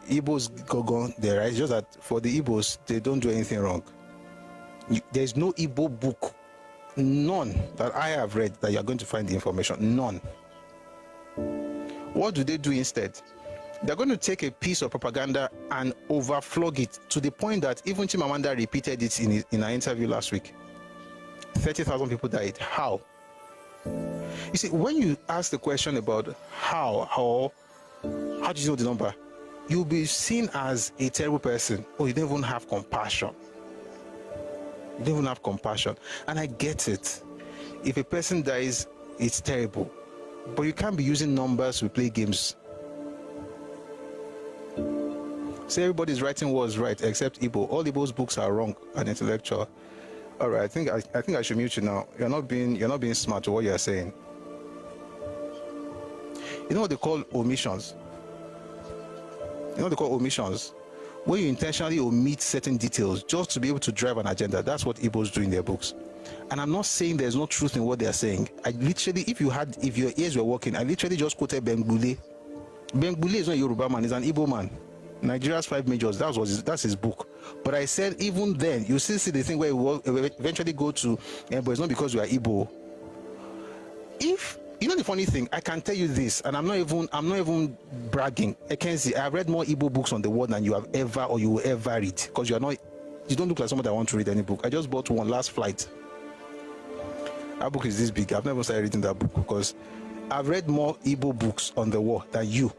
Igbos Gogon, they write. Just that for the Igbos, they don't do anything wrong. There's no Igbo book, none, that I have read that you're going to find the information. None. What do they do instead? They're going to take a piece of propaganda and overflog it to the point that even Chimamanda repeated it in our interview last week. 30,000 people died. How? You see, when you ask the question about how do you know the number, you'll be seen as a terrible person, or you don't even have compassion. You don't even have compassion. And I get it. If a person dies, it's terrible. But you can't be using numbers to play games. Say everybody's writing was right except Igbo. All Igbo's books are wrong and intellectual. All right, I think I should mute you now. You're not being smart to what you're saying. You know what they call omissions? You know what they call omissions? When you intentionally omit certain details just to be able to drive an agenda. That's what Igbos do in their books. And I'm not saying there's no truth in what they're saying. I literally, if your ears were working, I literally just quoted Bengbule. Bengbule is not a Yoruba man, he's an Igbo man. Nigeria's 5 majors, that's his book. But I said even then, you still see the thing where it will eventually go to, but it's not because you are Igbo. If you know the funny thing, I can tell you this, and I'm not even bragging. Ekenzi, I've read more Igbo books on the world than you have ever or you will ever read, because you don't look like someone that wants to read any book. I just bought one last flight. That book is this big. I've never started reading that book because I've read more Igbo books on the world than you.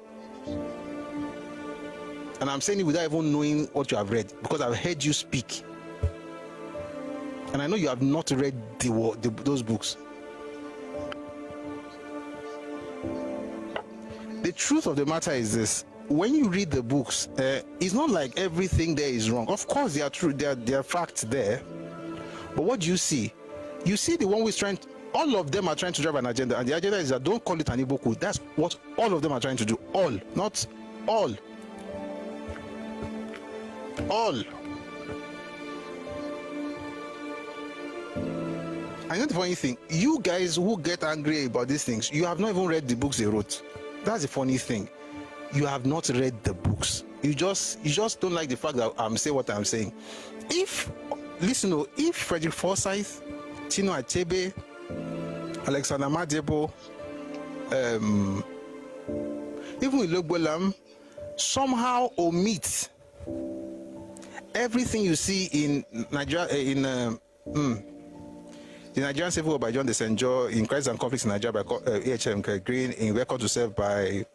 And I'm saying it without even knowing what you have read, because I've heard you speak. And I know you have not read those books. The truth of the matter is this: when you read the books, it's not like everything there is wrong. Of course, they are true. There are facts there. But what do you see? You see the one who is trying. All of them are trying to drive an agenda, and the agenda is that don't call it an Igbo coup. That's what all of them are trying to do. All, not all. All. I know the funny thing. You guys who get angry about these things, you have not even read the books they wrote. That's the funny thing. You have not read the books. You just don't like the fact that I'm saying what I'm saying. If Frederick Forsyth, Tino Achebe, Alexander Madebo, even Ilogbolam somehow omit everything you see in Nigeria, the Nigerian Civil War by John Desenjo, in Crisis and Conflicts in Nigeria by A.H.M. Green, in Record to Serve by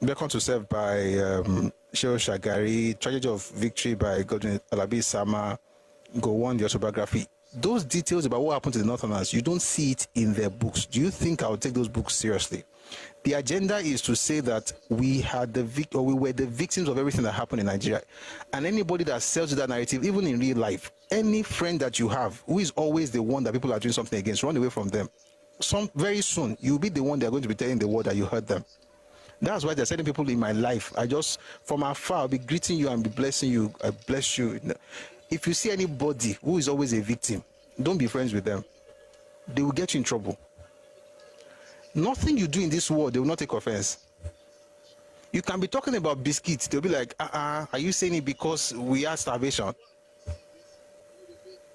Shehu Shagari, Tragedy of Victory by Godwin Alabi Sama, Gowon, the autobiography. Those details about what happened to the Northerners, you don't see it in their books. Do you think I would take those books seriously? The agenda is to say that we were the victims of everything that happened in Nigeria. And anybody that sells you that narrative, even in real life, any friend that you have who is always the one that people are doing something against, run away from them. Very soon, you'll be the one they're going to be telling the world that you hurt them. That's why there are certain people in my life, I just, from afar, I'll be greeting you and be blessing you. I bless you. If you see anybody who is always a victim, don't be friends with them. They will get you in trouble. Nothing you do in this world, they will not take offense. You can be talking about biscuits, they'll be like, are you saying it because we are starvation?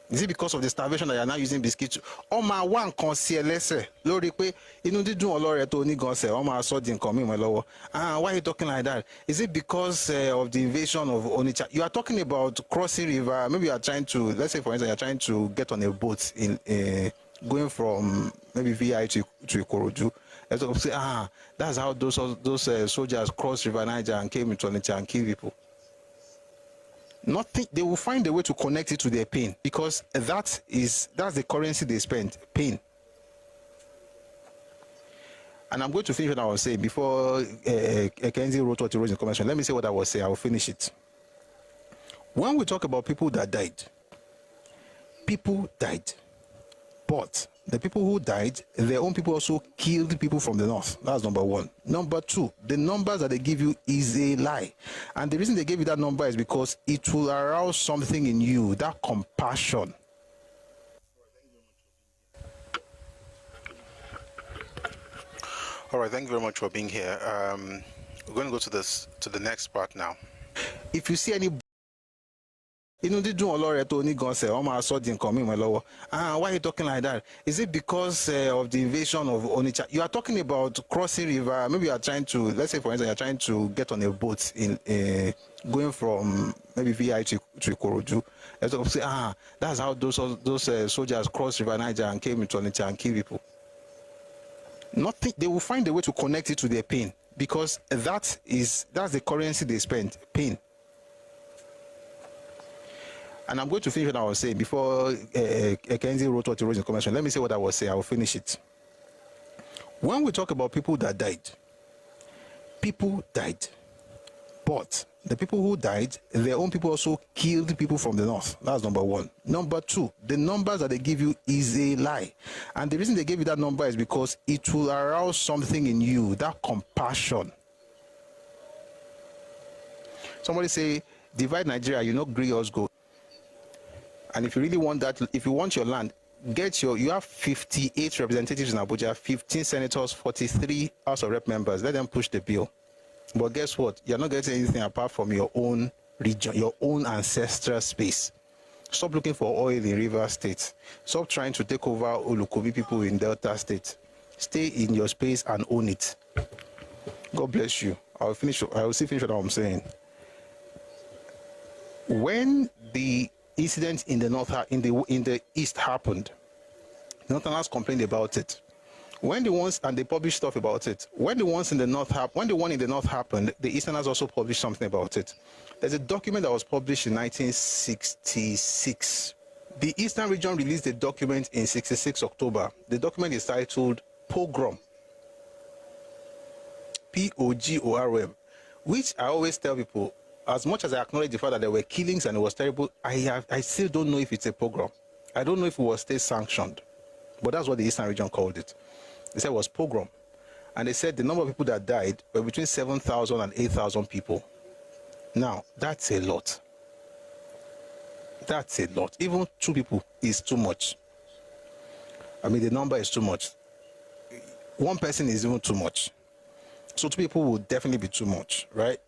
Is it because of the starvation that you are now using biscuits? Oma one consielese lórí pé inú dídùn ọlọ́rẹ̀ tó ní gan ṣe ọmọ aṣọ di nǹkan mímọ́ lọ́wọ́. Why are you talking like that? Is it because of the invasion of Onitsha? You are talking about crossing river. Maybe you are trying to, let's say for instance, you are trying to get on a boat in going from maybe VI to Ikorodu. Let's say, that's how those soldiers crossed River Niger and came into Onitsha and killed people. Nothing. They will find a way to connect it to their pain, because that's the currency they spend. Pain. And I'm going to finish what I was saying before Kenzie wrote what he wrote in the comment section. Let me say what I was saying. I will finish it. When we talk about people died. But the people who died, their own people also killed people from the north. That's number one. Number two, the numbers that they give you is a lie. And the reason they gave you that number is because it will arouse something in you, that compassion. All right, thank you very much for being here. We're going to go to the next part now. If you see any why are you talking like that? Is it because of the invasion of Onitsha? You are talking about crossing river. Maybe you are trying to, let's say for instance, you are trying to get on a boat in going from maybe VI to Ikorodu. Let's say, that's how those soldiers crossed River Niger and came into Onitsha and killed people. Nothing. They will find a way to connect it to their pain, because that's the currency they spend. Pain. And I'm going to finish what I was saying before Kenzie wrote what he wrote in the comment section. Let me say what I was saying. I will finish it. When we talk about people that died, people died. But the people who died, their own people also killed people from the north. That's number one. Number two, the numbers that they give you is a lie. And the reason they gave you that number is because it will arouse something in you, that compassion. Somebody say, divide Nigeria, you know, agree us go. And if you really want that, if you want your land, you have 58 representatives in Abuja, 15 senators, 43 House of Rep members. Let them push the bill. But guess what? You're not getting anything apart from your own region, your own ancestral space. Stop looking for oil in River State. Stop trying to take over Olukobi people in Delta State. Stay in your space and own it. God bless you. I will still finish what I'm saying. When the incident in the north, in the east happened, Northerners complained about it. When the ones, and they published stuff about it. When the one in the north happened, the Easterners also published something about it. There's a document that was published in 1966. The Eastern region released a document in 66 October. The document is titled Pogrom. P-O-G-O-R-M, which I always tell people, as much as I acknowledge the fact that there were killings and it was terrible, I still don't know if it's a pogrom. I don't know if it was state sanctioned, but that's what the Eastern region called it. They said it was pogrom. And they said the number of people that died were between 7,000 and 8,000 people. Now, that's a lot. That's a lot. Even 2 people is too much. I mean, the number is too much. 1 person is even too much. So 2 people will definitely be too much, right?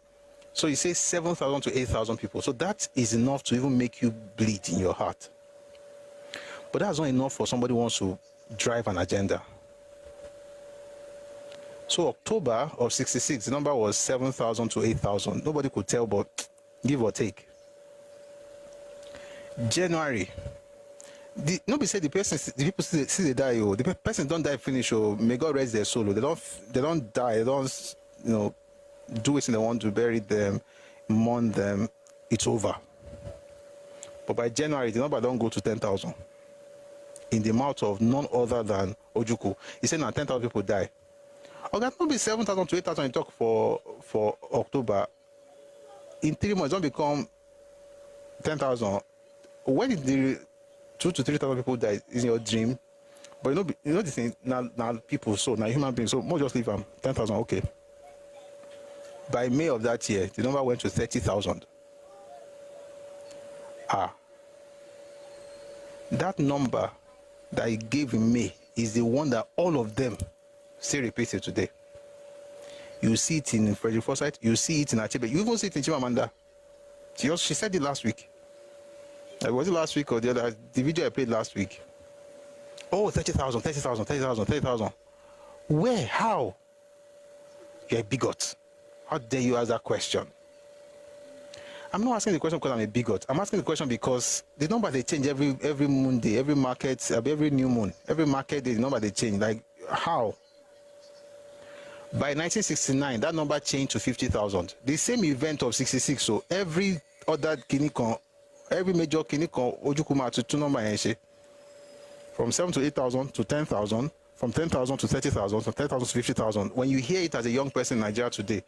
So you say 7,000 to 8,000 people. So that is enough to even make you bleed in your heart. But that's not enough for somebody who wants to drive an agenda. So October of 66, the number was 7,000 to 8,000. Nobody could tell, but give or take. January. Nobody said the people see they die. Oh, the person don't die finish. Oh, may God rest their soul. They don't die. They don't, do it and they want to bury them, mourn them. It's over. But by January, the number don't go to 10,000. In the mouth of none other than Ojukwu. He said now 10,000 people die. Okay, that will be 7,000 to 8,000 you talk for October. In 3 months, don't become 10,000. When did the 2,000 to 3,000 people die in your dream? But you know the thing, now people, so now human beings, so more just leave them 10,000, okay. By May of that year, the number went to 30,000. That number that he gave in May is the one that all of them still repeated today. You see it in Frederick Forsyth, you see it in Achebe, you even see it in Chimamanda. She said it last week. Was it last week or the other? The video I played last week. Oh, 30,000, 30,000, 30,000, 30,000. Where? How? You're a bigot. How dare you ask that question? I'm not asking the question because I'm a bigot. I'm asking the question because the number they change every moon day, every market, every new moon, every market day, the number they change. Like, how? By 1969, that number changed to 50,000. The same event of 66, so every other kinikon, every major kinikon, Ojukuma to 2 number, from 7 to 8,000 to 10,000, from 10,000 to 30,000, from 10,000 to 50,000. When you hear it as a young person in Nigeria today,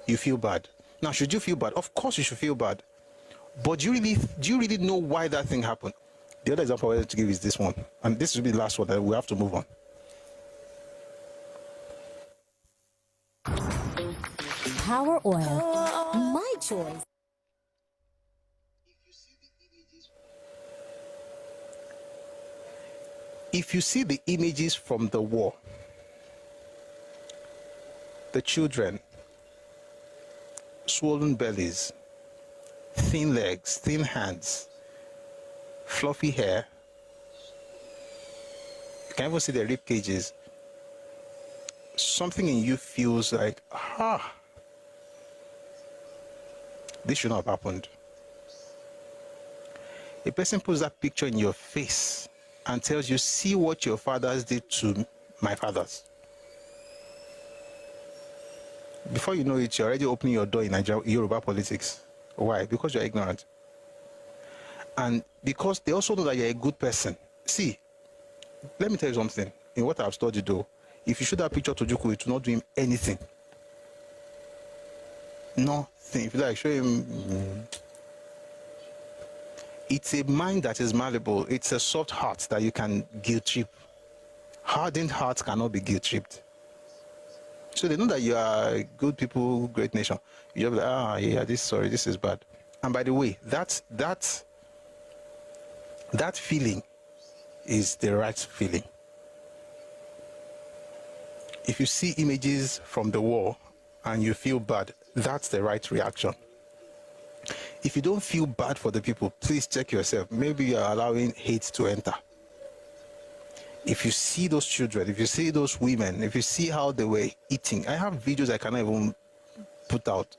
you feel bad. Now, should you feel bad? Of course you should feel bad. But do you really know why that thing happened? The other example I wanted to give is this one. And this will be the last one that we have to move on. Power Oil, my choice. If you see the images from the war, the children, swollen bellies, thin legs, thin hands, fluffy hair, you can even see their rib cages, something in you feels like, this should not have happened. A person puts that picture in your face and tells you, see what your fathers did to my fathers. Before you know it, you're already opening your door in Yoruba politics. Why? Because you're ignorant. And because they also know that you're a good person. See, let me tell you something. In what I've studied though, if you show that picture to Juku, it will not do him anything. Nothing. If you like, show him. It's a mind that is malleable. It's a soft heart that you can guilt trip. Hardened hearts cannot be guilt tripped. So they know that you are good people, great nation. You're like, yeah, this is bad. And by the way, that feeling is the right feeling. If you see images from the war and you feel bad, that's the right reaction. If you don't feel bad for the people, please check yourself. Maybe you're allowing hate to enter. If you see those children, if you see those women, if you see how they were eating, I have videos I cannot even put out.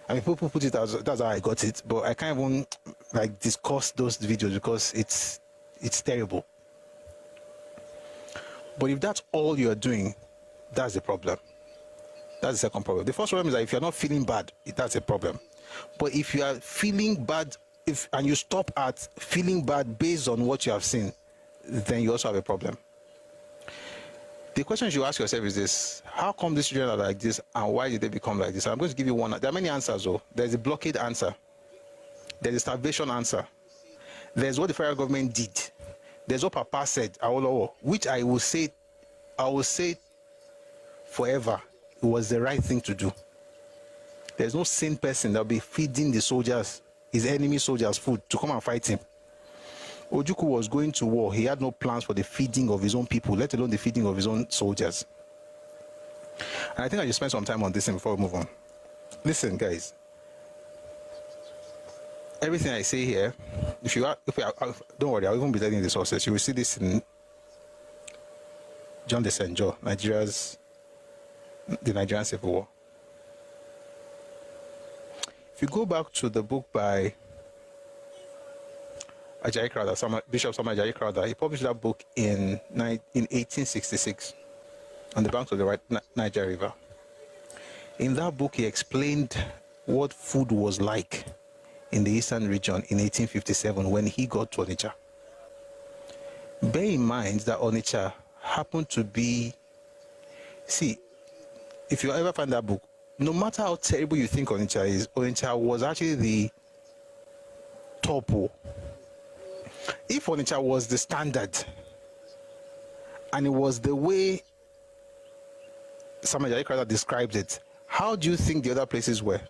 I mean, people put it out, that's how I got it, but I can't even like discuss those videos because it's terrible. But if that's all you're doing, that's the problem. That's the second problem. The first problem is that if you're not feeling bad, that's a problem. But if you are feeling bad, and you stop at feeling bad based on what you have seen, then you also have a problem. The question you ask yourself is this: how come these children are like this, and why did they become like this? I'm going to give you one. There are many answers, though. There's a blockade answer. There's a starvation answer. There's what the federal government did. There's what Papa said, which I will say forever, it was the right thing to do. There's no sane person that will be feeding the soldiers, his enemy soldiers, food to come and fight him. Ojukwu was going to war. He had no plans for the feeding of his own people, let alone the feeding of his own soldiers. And I think I should spend some time on this thing before we move on. Listen, guys. Everything I say here, don't worry, I'll even be telling you the sources. You will see this in John de Senjo, the Nigerian Civil War. If you go back to the book by Ajayi Crowther, Bishop Samuel Ajayi Crowther, he published that book in 1866 on the banks of the Niger River. In that book, he explained what food was like in the eastern region in 1857 when he got to Onitsha. Bear in mind that Onitsha happened to be, see, if you ever find that book, no matter how terrible you think Onitsha is, Onitsha was actually the top. If Onitsha was the standard, and it was the way Samuel Ajayi Crowther described it, how do you think the other places were?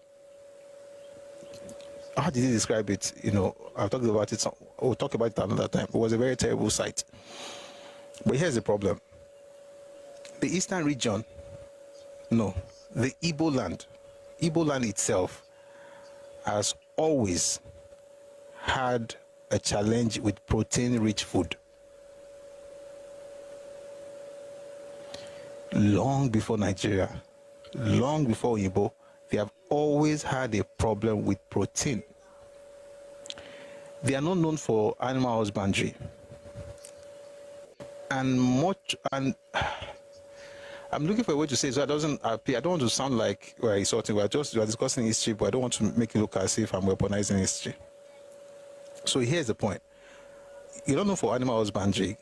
How did he describe it? You know, I've talked about it. We'll talk about it another time. It was a very terrible sight. But here's the problem. The eastern region, no, the Igbo land itself has always had a challenge with protein-rich food. Long before Nigeria, long before Igbo, they have always had a problem with protein. They are not known for animal husbandry. And I'm looking for a way to say it so it doesn't appear. I don't want to sound like we're insulting. We are discussing history, but I don't want to make it look as if I'm weaponizing history. So here's the point. You don't know for animal husbandry,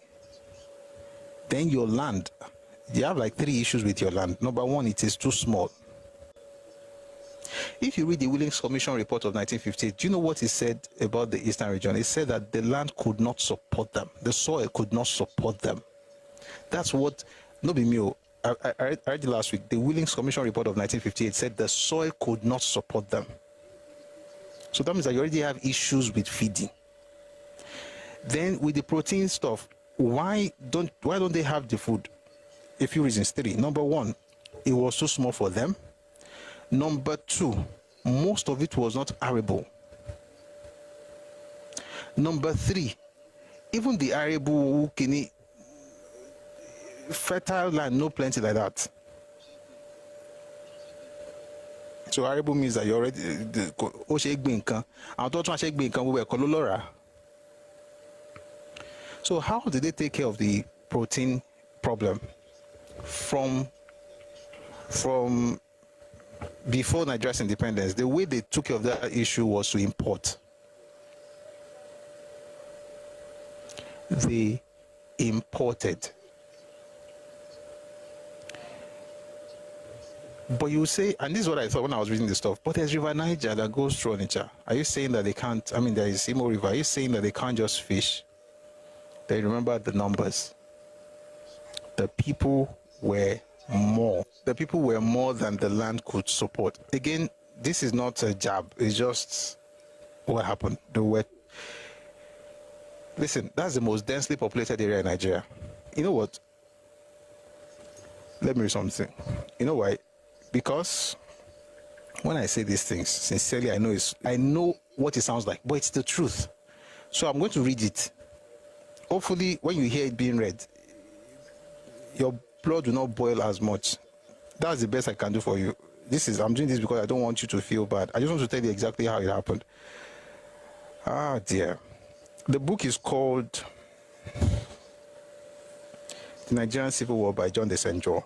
then your land, you have like 3 issues with your land. Number one, it is too small. If you read the Willings Commission report of 1958, do you know what it said about the eastern region? It said that the land could not support them. The soil could not support them. That's what, no be me, I read it last week. The Willings Commission report of 1958 said the soil could not support them. So that means that you already have issues with feeding. Then with the protein stuff, why don't they have the food? A few reasons. 3. Number 1, it was too small for them. Number 2, most of it was not arable. Number 3, even the arable fertile land, no plenty like that. So arable means that you already So how did they take care of the protein problem from before Nigeria's independence, the way they took care of that issue was to import. They imported. But you say, and this is what I thought when I was reading this stuff, but there's River Niger that goes through Onitsha. Are you saying that they can't, I mean, there is Imo River, are you saying that they can't just fish? They remember the numbers. The people were more. The people were more than the land could support. Again, this is not a jab. It's just what happened. Listen, that's the most densely populated area in Nigeria. You know what? Let me read something. You know why? Because when I say these things, sincerely, I know what it sounds like, but it's the truth. So I'm going to read it. Hopefully, when you hear it being read, your blood will not boil as much. That's the best I can do for you. I'm doing this because I don't want you to feel bad. I just want to tell you exactly how it happened. Ah, dear. The book is called The Nigerian Civil War by John Desenjo.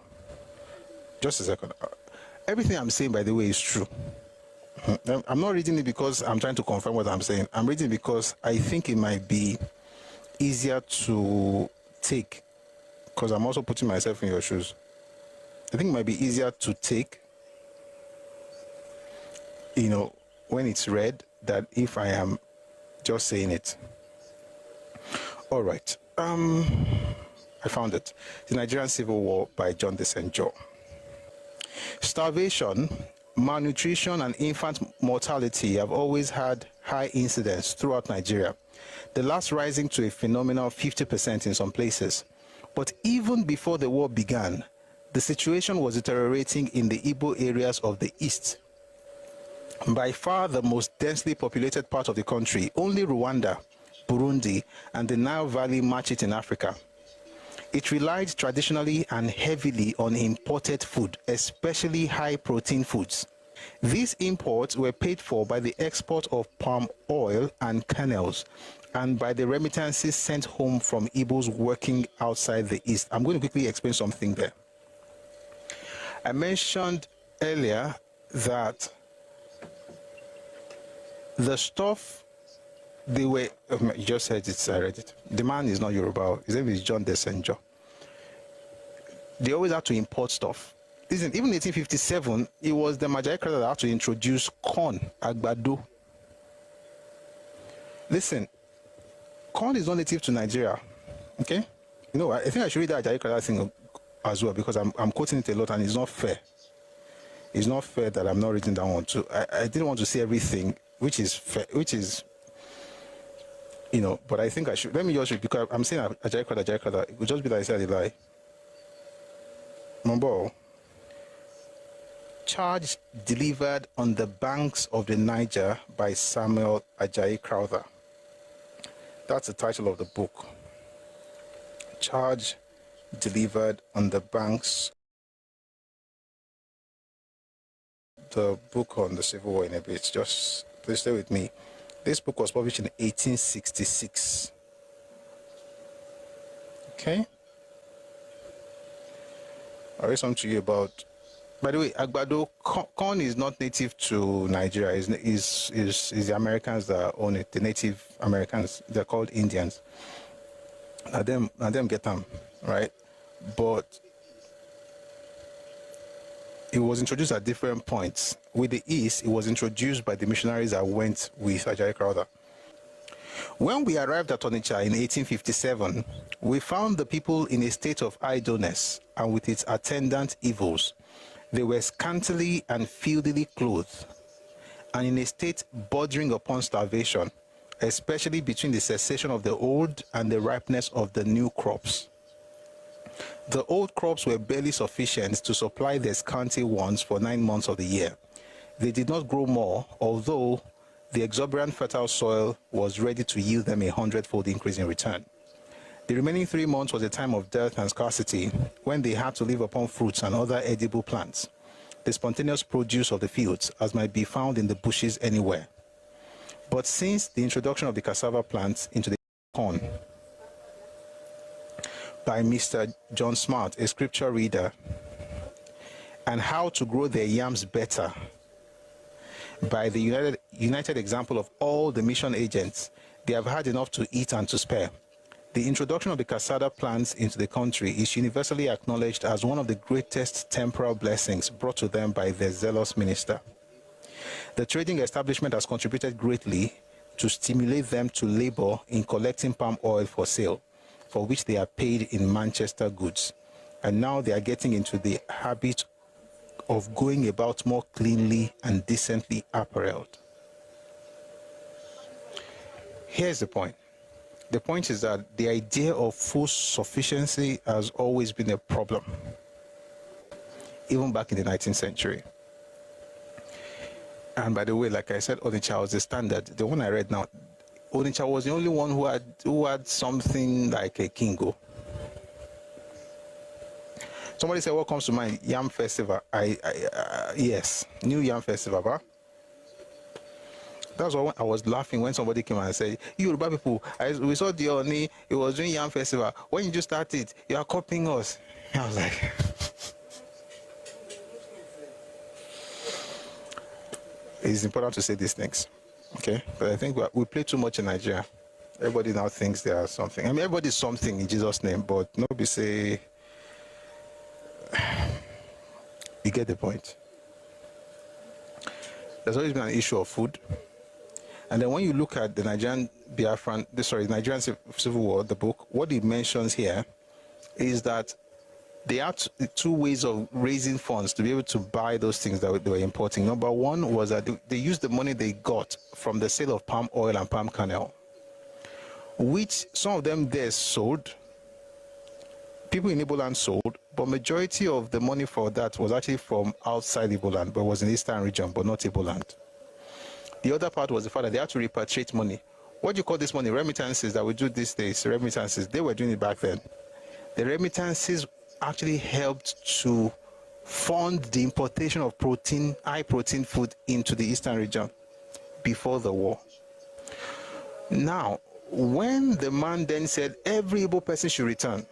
Just a second. Everything I'm saying, by the way, is true. I'm not reading it because I'm trying to confirm what I'm saying. I'm reading it because I think it might be easier to take, because I'm also putting myself in your shoes. I think it might be easier to take, when it's read, than if I am just saying it. All right. I found it. The Nigerian Civil War by John Desenjo. Starvation, malnutrition, and infant mortality have always had high incidence throughout Nigeria, the last rising to a phenomenal 50% in some places. But even before the war began, the situation was deteriorating in the Igbo areas of the east. By far the most densely populated part of the country, only Rwanda, Burundi, and the Nile Valley match it in Africa. It relied traditionally and heavily on imported food, especially high-protein foods. These imports were paid for by the export of palm oil and kernels, and by the remittances sent home from Igbos working outside the East. I'm going to quickly explain something there. I mentioned earlier that the stuff they were, you just said it, I read it. The man is not Yoruba, his name is John Desenjo. They always had to import stuff. Listen, even in 1857, it was the Ajayi Crowther that had to introduce corn, agbado. Listen, corn is not native to Nigeria, okay? You know what, I think I should read that Ajayi Crowther thing as well, because I'm quoting it a lot and it's not fair. It's not fair that I'm not reading that one too. I didn't want to say everything, which is fair, but I think I should. Let me just read, because I'm saying Ajayi Crowther. It would just be like I said a lie. Mambo. Charge delivered on the banks of the Niger by Samuel Ajayi Crowther. That's the title of the book. Charge delivered on the banks. The book on the Civil War in a bit. Just please stay with me. This book was published in 1866. Okay? I'll read something to you about. By the way, agbado, corn is not native to Nigeria. It's the Americans that own it. The Native Americans. They're called Indians. Now them get them, right? But it was introduced at different points. With the East, it was introduced by the missionaries that went with Ajayi Crowther. When we arrived at Onitsha in 1857, we found the people in a state of idleness and with its attendant evils. They were scantily and filthily clothed, and in a state bordering upon starvation, especially between the cessation of the old and the ripeness of the new crops. The old crops were barely sufficient to supply their scanty ones for 9 months of the year. They did not grow more, although the exuberant fertile soil was ready to yield them 100-fold increase in return. The remaining 3 months was a time of dearth and scarcity, when they had to live upon fruits and other edible plants, the spontaneous produce of the fields, as might be found in the bushes anywhere. But since the introduction of the cassava plant into the corn by Mr. John Smart, a scripture reader, and how to grow their yams better by the united example of all the mission agents. They have had enough to eat and to spare. The introduction of the cassava plants into the country is universally acknowledged as one of the greatest temporal blessings brought to them by their zealous minister. The trading establishment has contributed greatly to stimulate them to labor in collecting palm oil for sale, for which they are paid in Manchester goods. And now they are getting into the habit of going about more cleanly and decently apparelled. Here's the point. The point is that the idea of full sufficiency has always been a problem, even back in the 19th century. And by the way, like I said, Onitsha was the standard. The one I read now, Onitsha was the only one who had something like a kingo. Somebody said, what comes to mind? Yam Festival. Yes, New Yam Festival, huh? That's why I was laughing when somebody came and said, you Yoruba people, we saw the Oni, he was doing Yam Festival. When you just started, you are copying us. I was like... It's important to say these things, okay? But I think we play too much in Nigeria. Everybody now thinks they are something. I mean, everybody's something in Jesus' name, but nobody say... You get the point. There's always been an issue of food. And then when you look at the Nigerian Civil War, the book, what it mentions here is that there are two ways of raising funds to be able to buy those things that they were importing. Number one was that they used the money they got from the sale of palm oil and palm kernel, which some of them there sold. People in Igbo land sold, but majority of the money for that was actually from outside Igbo land, but was in the eastern region, but not Igbo land. The other part was the fact that they had to repatriate money. What do you call this money? Remittances that we do these days, remittances. They were doing it back then. The remittances actually helped to fund the importation of high protein food into the eastern region before the war. Now, when the man then said every Igbo person should return,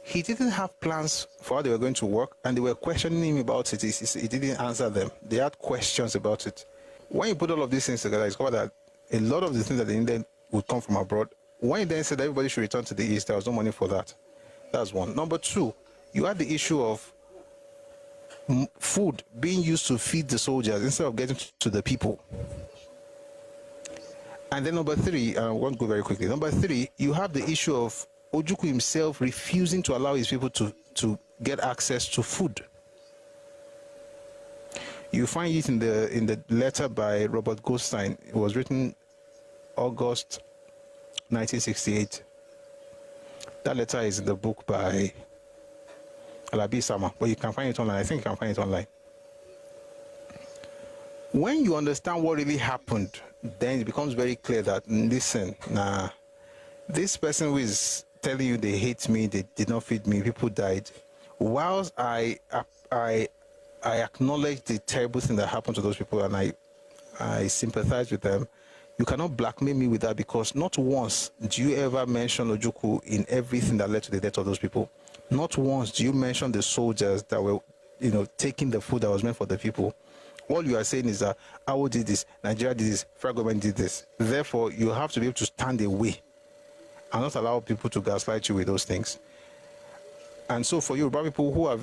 he didn't have plans for how they were going to work, and they were questioning him about it. He didn't answer them. They had questions about it. When you put all of these things together, it's called that a lot of the things that they needed would come from abroad. When he then said that everybody should return to the east, there was no money for that. That's one. Number two, you had the issue of food being used to feed the soldiers instead of getting to the people. And then number three, I won't go very quickly. Number three, you have the issue of Ojukwu himself refusing to allow his people to get access to food. You find it in the letter by Robert Goldstein. It was written August 1968. That letter is in the book by Alabi Sama, but you can find it online. I think you can find it online. When you understand what really happened, then it becomes very clear that, listen, this person who is telling you they hate me, they did not feed me, people died. Whilst I acknowledge the terrible thing that happened to those people and I sympathize with them, you cannot blackmail me with that, because not once do you ever mention Ojukwu in everything that led to the death of those people. Not once do you mention the soldiers that were, taking the food that was meant for the people. All you are saying is that Awo did this, Nigeria did this, federal government did this. Therefore, you have to be able to stand away and not allow people to gaslight you with those things. And so for Yoruba people who are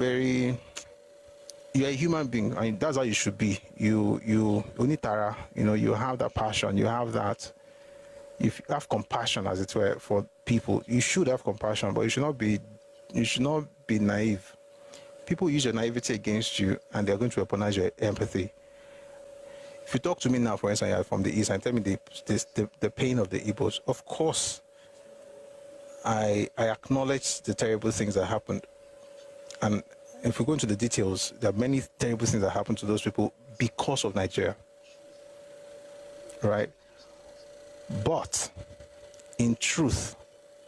you're a human being, I mean, that's how you should be. You unitara, you have that passion, you have that, you have compassion, as it were, for people. You should have compassion, but you should not be naive. People use your naivety against you, and they're going to weaponize your empathy. If you talk to me now, for instance, you're from the East, and tell me the pain of the Igbos, of course, I acknowledge the terrible things that happened. And if we go into the details, there are many terrible things that happened to those people because of Nigeria. Right? But, in truth,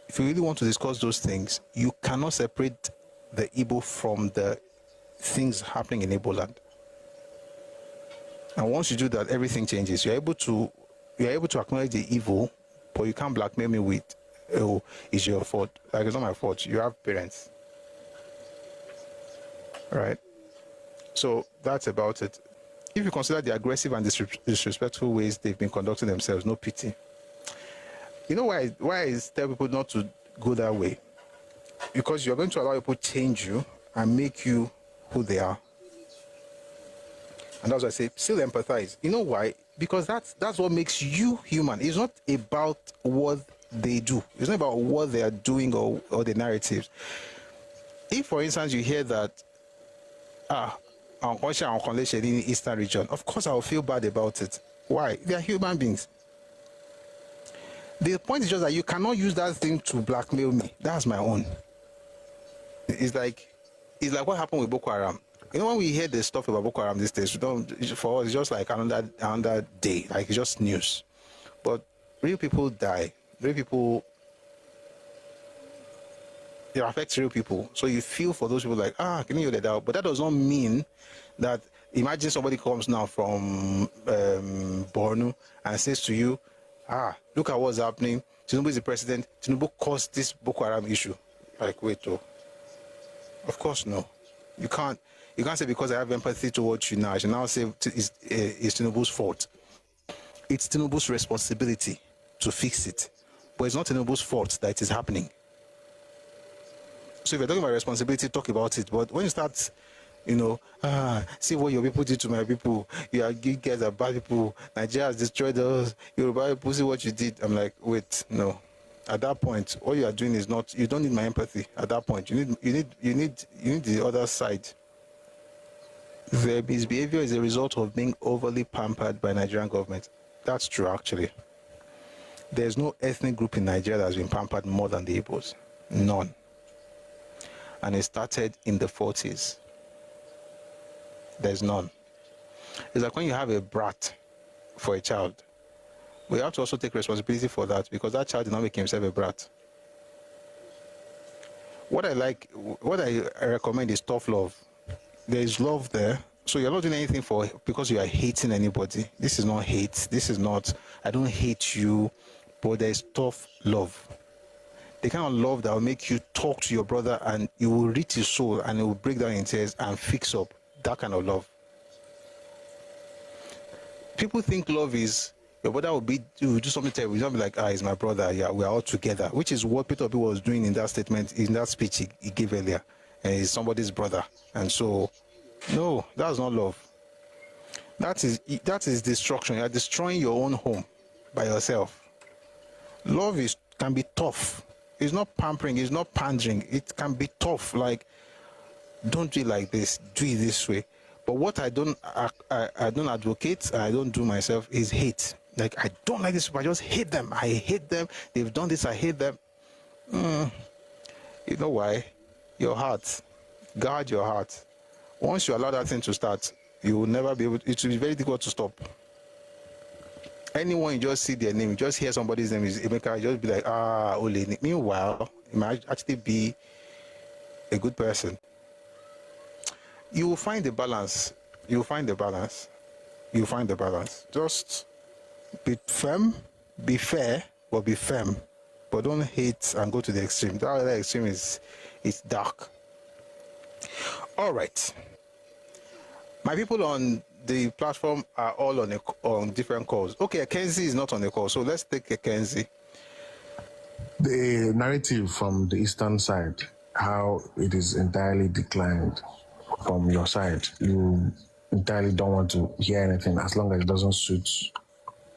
if you really want to discuss those things, you cannot separate the Igbo from the things happening in Igbo land. And once you do that, everything changes. You're able to acknowledge the evil, but you can't blackmail me with, oh, it's your fault. Like, it's not my fault. You have parents. Right? So that's about it. If you consider the aggressive and disrespectful ways they've been conducting themselves, no pity. You know why I tell people not to go that way? Because you're going to allow people to change you and make you who they are. And that's why I say, still empathize. You know why? Because that's what makes you human. It's not about what they do. It's not about what they are doing or the narratives. If, for instance, you hear that, in the Eastern region, of course I will feel bad about it. Why? They are human beings. The point is just that you cannot use that thing to blackmail me. That's my own. It's like what happened with Boko Haram. You know, when we hear the stuff about Boko Haram these days, for us, it's just like another day. Like, it's just news. But real people die. Real people, it affects real people. So you feel for those people like, can you let out? But that does not mean that, imagine somebody comes now from Borno and says to you, look at what's happening. Tinubu is the president. Tinubu caused this Boko Haram issue. Like, wait, of course, no. You can't say because I have empathy towards you now, I should now say it's Tinubu's fault. It's Tinubu's responsibility to fix it. But it's not Tinubu's fault that it is happening. So if you're talking about responsibility, talk about it. But when you start, see what your people did to my people. You guys are bad people. Nigeria has destroyed us. Yoruba people, see what you did. I'm like, wait, no. At that point, all you are doing is not. You don't need my empathy. At that point, you need the other side. Their misbehavior is a result of being overly pampered by Nigerian government. That's true, actually. There's no ethnic group in Nigeria that has been pampered more than the Igbos. None. And it started in the 40s. There's none. It's like when you have a brat for a child. We have to also take responsibility for that, because that child did not make himself a brat. What I recommend is tough love. There is love there. So you're not doing anything because you are hating anybody. This is not hate. This is not, I don't hate you, but there is tough love. The kind of love that will make you talk to your brother and you will reach his soul and it will break down in tears and fix up. That kind of love. People think love is, your brother will do something terrible. You'll be like, he's my brother. Yeah, we are all together. Which is what Peter B was doing in that statement, in that speech he gave earlier. And he's somebody's brother. And so, no, that's not love. That is destruction. You're destroying your own home by yourself. Love can be tough. It's not pampering. It's not pandering. It can be tough. Like, don't do it like this. Do it this way. But what I don't advocate, I don't do myself, is hate. Like, I don't like this. I just hate them. I hate them. They've done this. I hate them. You know why? Your heart. Guard your heart. Once you allow that thing to start, you will never be able to, it will be very difficult to stop. Anyone you just see their name, you just hear somebody's name is Emeka, you just be like, Ole. Meanwhile, it might actually be a good person. You will find the balance. You will find the balance. You will find the balance. Just be firm, be fair, but be firm. But don't hate and go to the extreme. The other extreme is dark. All right. My people on the platform are all on different calls. Okay, Kenzie is not on the call, so let's take Kenzie. The narrative from the eastern side, how it is entirely declined from your side. You entirely don't want to hear anything as long as it doesn't suit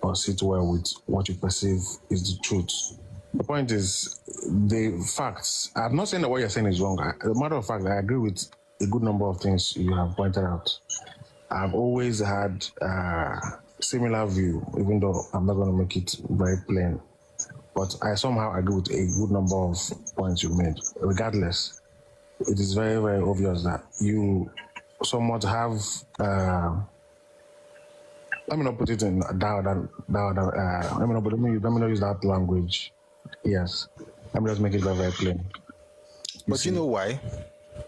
or sit well with what you perceive is the truth. The point is, the facts. I'm not saying that what you're saying is wrong. As a matter of fact, I agree with a good number of things you have pointed out. I've always had a similar view, even though I'm not going to make it very plain. But I somehow agree with a good number of points you made. Regardless, it is very, very obvious that you somewhat have, let me not put it in let me not use that language. Yes, let me just make it very, very plain. But you know why?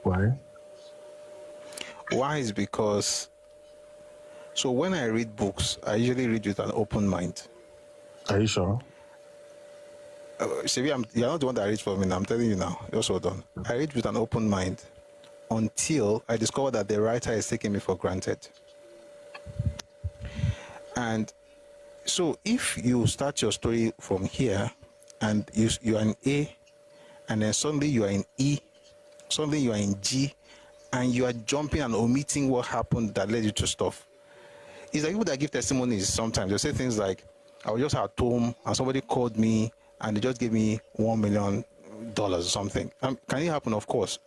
Why? Why is because, so when I read books, I usually read with an open mind. Are you sure? You're not the one that reads for me now. I'm telling you now. Just hold on. I read with an open mind. until I discovered that the writer is taking me for granted. And so if you start your story from here and you are in A, and then suddenly you are in E, suddenly you are in G, and you are jumping and omitting what happened that led you to stuff. It's like people that give testimonies sometimes. They say things like, I was just at home and somebody called me and they just gave me $1 million or something. Can it happen? Of course.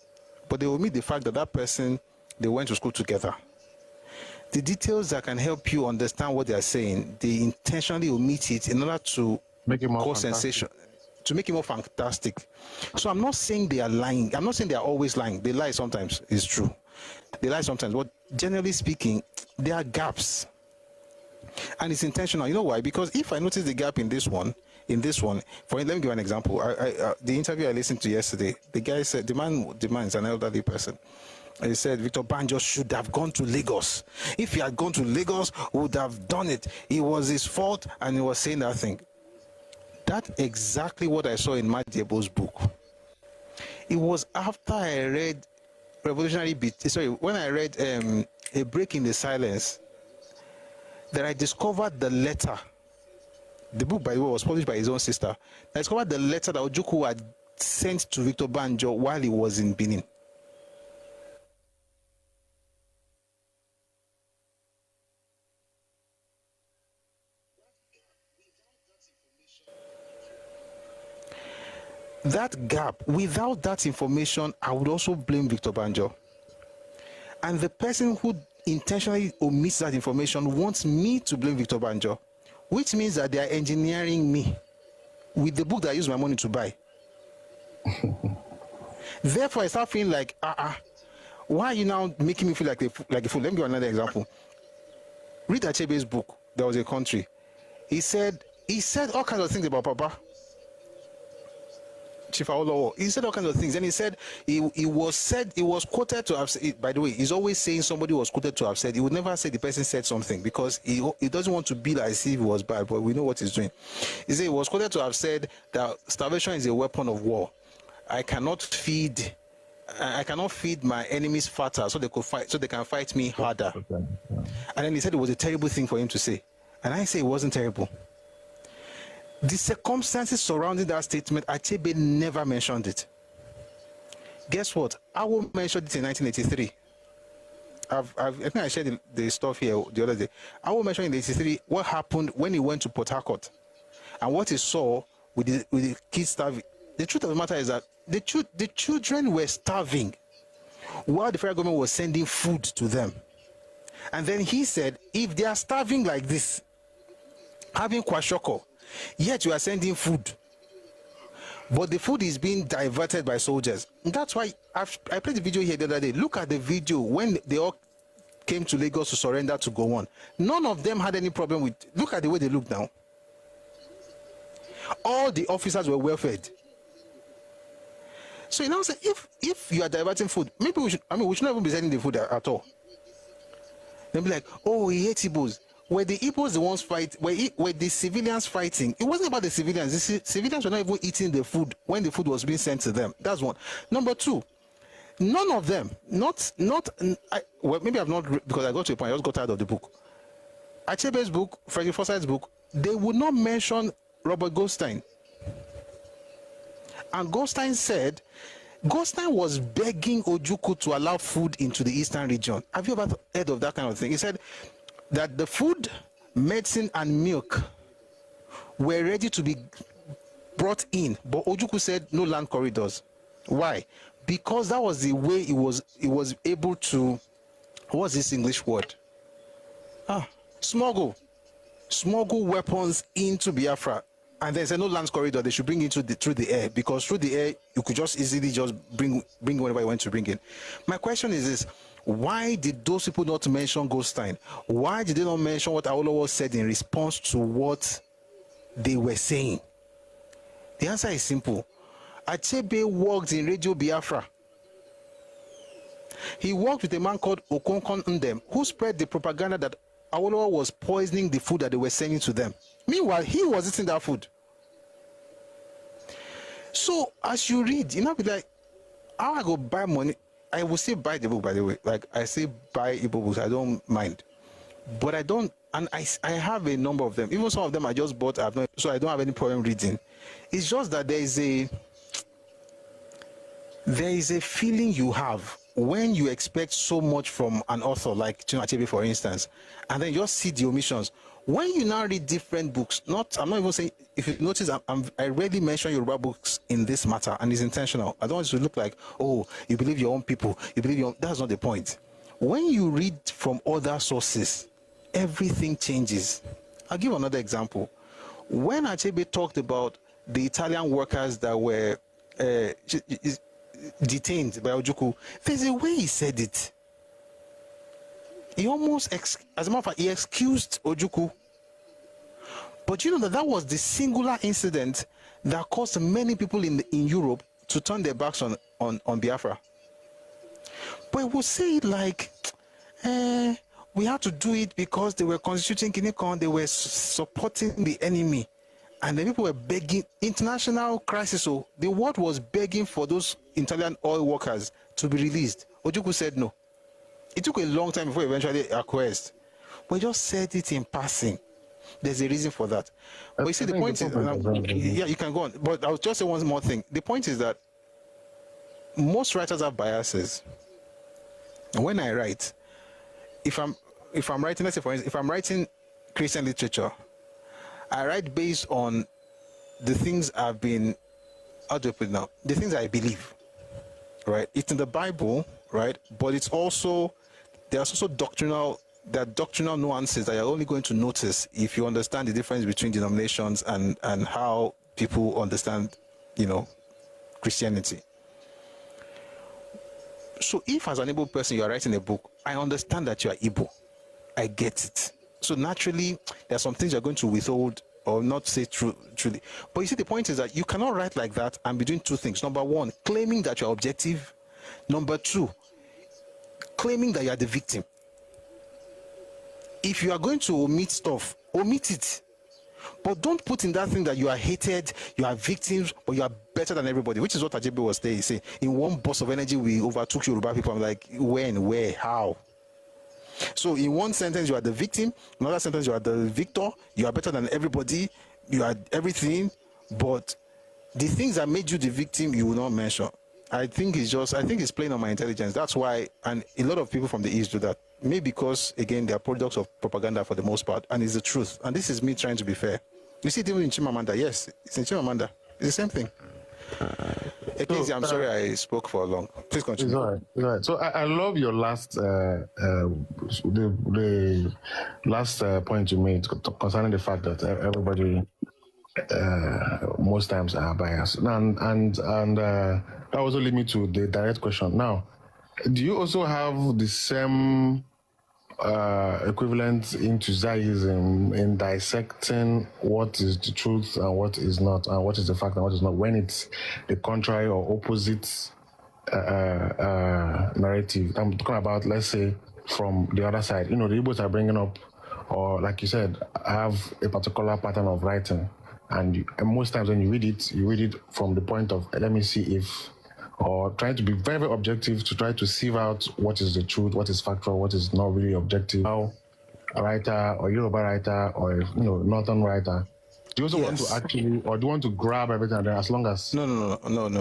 But they omit the fact that that person, they went to school together. The details that can help you understand what they are saying, they intentionally omit it in order to make it more cause sensation, to make it more fantastic. So I'm not saying they are lying. I'm not saying they are always lying. They lie sometimes. It's true. They lie sometimes. But generally speaking, there are gaps. And it's intentional. You know why? Because if I notice the gap in this one, let me give you an example. The interview I listened to yesterday, the guy said, the man is an elderly person. He said Victor Banjo should have gone to Lagos. If he had gone to Lagos, would have done it. It was his fault, and he was saying that thing. That's exactly what I saw in Matt Diebo's book. It was after I read when I read A Break in the Silence, that I discovered the letter. The book, by the way, was published by his own sister. I discovered the letter that Ojukwu had sent to Victor Banjo while he was in Benin. That gap, without that information, I would also blame Victor Banjo. And the person who intentionally omits that information wants me to blame Victor Banjo, which means that they are engineering me with the book that I use my money to buy. Therefore, I start feeling like, why are you now making me feel like a fool? Let me give you another example. Read Achebe's book, There Was a Country. He said all kinds of things about Papa. Chief Awolowo. He said all kinds of things. And he said, he was quoted to have said, by the way, he's always saying somebody was quoted to have said. He would never say the person said something because he doesn't want to be like as if he was bad, but we know what he's doing. He said he was quoted to have said that starvation is a weapon of war. I cannot feed my enemies fatter so they can fight me harder. And then he said it was a terrible thing for him to say. And I say it wasn't terrible. The circumstances surrounding that statement, Achebe never mentioned it. Guess what? Awo mentioned it in 1983. I think I shared the stuff here the other day. Awo mentioned in 1983 what happened when he went to Port Harcourt and what he saw with the kids starving. The truth of the matter is that the children were starving while the federal government was sending food to them. And then he said, if they are starving like this, having kwashoko, yet you are sending food, but the food is being diverted by soldiers. And that's why I played the video here the other day. Look at the video when they all came to Lagos to surrender to Gowon. None of them had any problem with. Look at the way they look now. All the officers were well fed. So you now say, if you are diverting food, maybe we should not even be sending the food at all. They'll be like, oh, he hates Igbos. Were the Igbos the ones fight? Were the civilians fighting? It wasn't about the civilians. The civilians were not even eating the food when the food was being sent to them. That's one. Number two, none of them, maybe I've not, because I got to a point, I just got tired of the book. Achebe's book, Frederick Forsyth's book, they would not mention Robert Goldstein. And Goldstein was begging Ojukwu to allow food into the eastern region. Have you ever heard of that kind of thing? He said that the food, medicine, and milk were ready to be brought in, but Ojukwu said no land corridors. Why? Because that was the way he was able to, what's this English word? Smuggle weapons into Biafra. And then said no land corridor, they should bring it through the air, because through the air you could just easily just bring whatever you want to bring in. My question is this: why did those people not mention Goldstein? Why did they not mention what Awolowo said in response to what they were saying? The answer is simple. Achebe worked in Radio Biafra. He worked with a man called Okonkon Ndem, who spread the propaganda that Awolowo was poisoning the food that they were sending to them. Meanwhile, he was eating that food. So as you read, you know, be like, how I go buy money? I will still buy the book, by the way. Like, I still buy Igbo books. I don't mind. But I don't, and I have a number of them. Even some of them I just bought, so I don't have any problem reading. It's just that there is a feeling you have when you expect so much from an author like Chinua Achebe, for instance, and then you just see the omissions. When you now read different books, I'm not even saying, if you notice, I rarely mention Yoruba books in this matter, and it's intentional. I don't want it to look like, oh, you believe your own people, that's not the point. When you read from other sources, everything changes. I'll give another example. When Achebe talked about the Italian workers that were detained by Ojukwu, there's a way he said it. He almost, as a matter of fact, he excused Ojukwu. But you know that was the singular incident that caused many people in Europe to turn their backs on Biafra. But he would say it like, we had to do it because they were constituting Kinekon, they were supporting the enemy. And the people were begging, international crisis, so the world was begging for those Italian oil workers to be released. Ojukwu said no. It took a long time before he eventually acquiesced. But he just said it in passing. There's a reason for that. But you see, the point is, yeah, you can go on. But I'll just say one more thing. The point is that most writers have biases. And when I write, if I'm writing, let's say for instance, if I'm writing Christian literature, I write based on the things I've been, how do I put it now? The things I believe, right? It's in the Bible, right? But it's also, there's also doctrinal nuances that you're only going to notice if you understand the difference between denominations and how people understand, Christianity. So if as an Igbo person you are writing a book, I understand that you are Igbo. I get it. So naturally, there are some things you're going to withhold or not say truly. But you see, the point is that you cannot write like that and be doing two things. Number one, claiming that you're objective. Number two, claiming that you are the victim. If you are going to omit stuff, omit it. But don't put in that thing that you are hated, you are victims, but you are better than everybody, which is what Ajebe was saying. In one burst of energy, we overtook Yoruba people. I'm like, when, where, how? So in one sentence, you are the victim. Another sentence, you are the victor. You are better than everybody. You are everything. But the things that made you the victim, you will not mention. I think it's playing on my intelligence. That's why, and a lot of people from the East do that. Maybe because, again, they are products of propaganda for the most part, and it's the truth. And this is me trying to be fair. You see it even in Chimamanda. Yes, it's in Chimamanda. It's the same thing. Ekezie, I'm sorry I spoke for long. Please continue. It's all right. So I love your last the last point you made concerning the fact that everybody most times are biased, and that also lead me to the direct question. Now, do you also have the same equivalent into Zikism in dissecting what is the truth and what is not, and what is the fact and what is not, when it's the contrary or opposite narrative? I'm talking about, let's say, from the other side. The Igbos are bringing up, or like you said, have a particular pattern of writing, and most times when you read it from the point of, let me see if, or trying to be very, very objective to try to sieve out what is the truth, what is factual, what is not really objective. How a writer or Yoruba writer or Northern writer, do you also want to actually, or do you want to grab everything there as long as? No,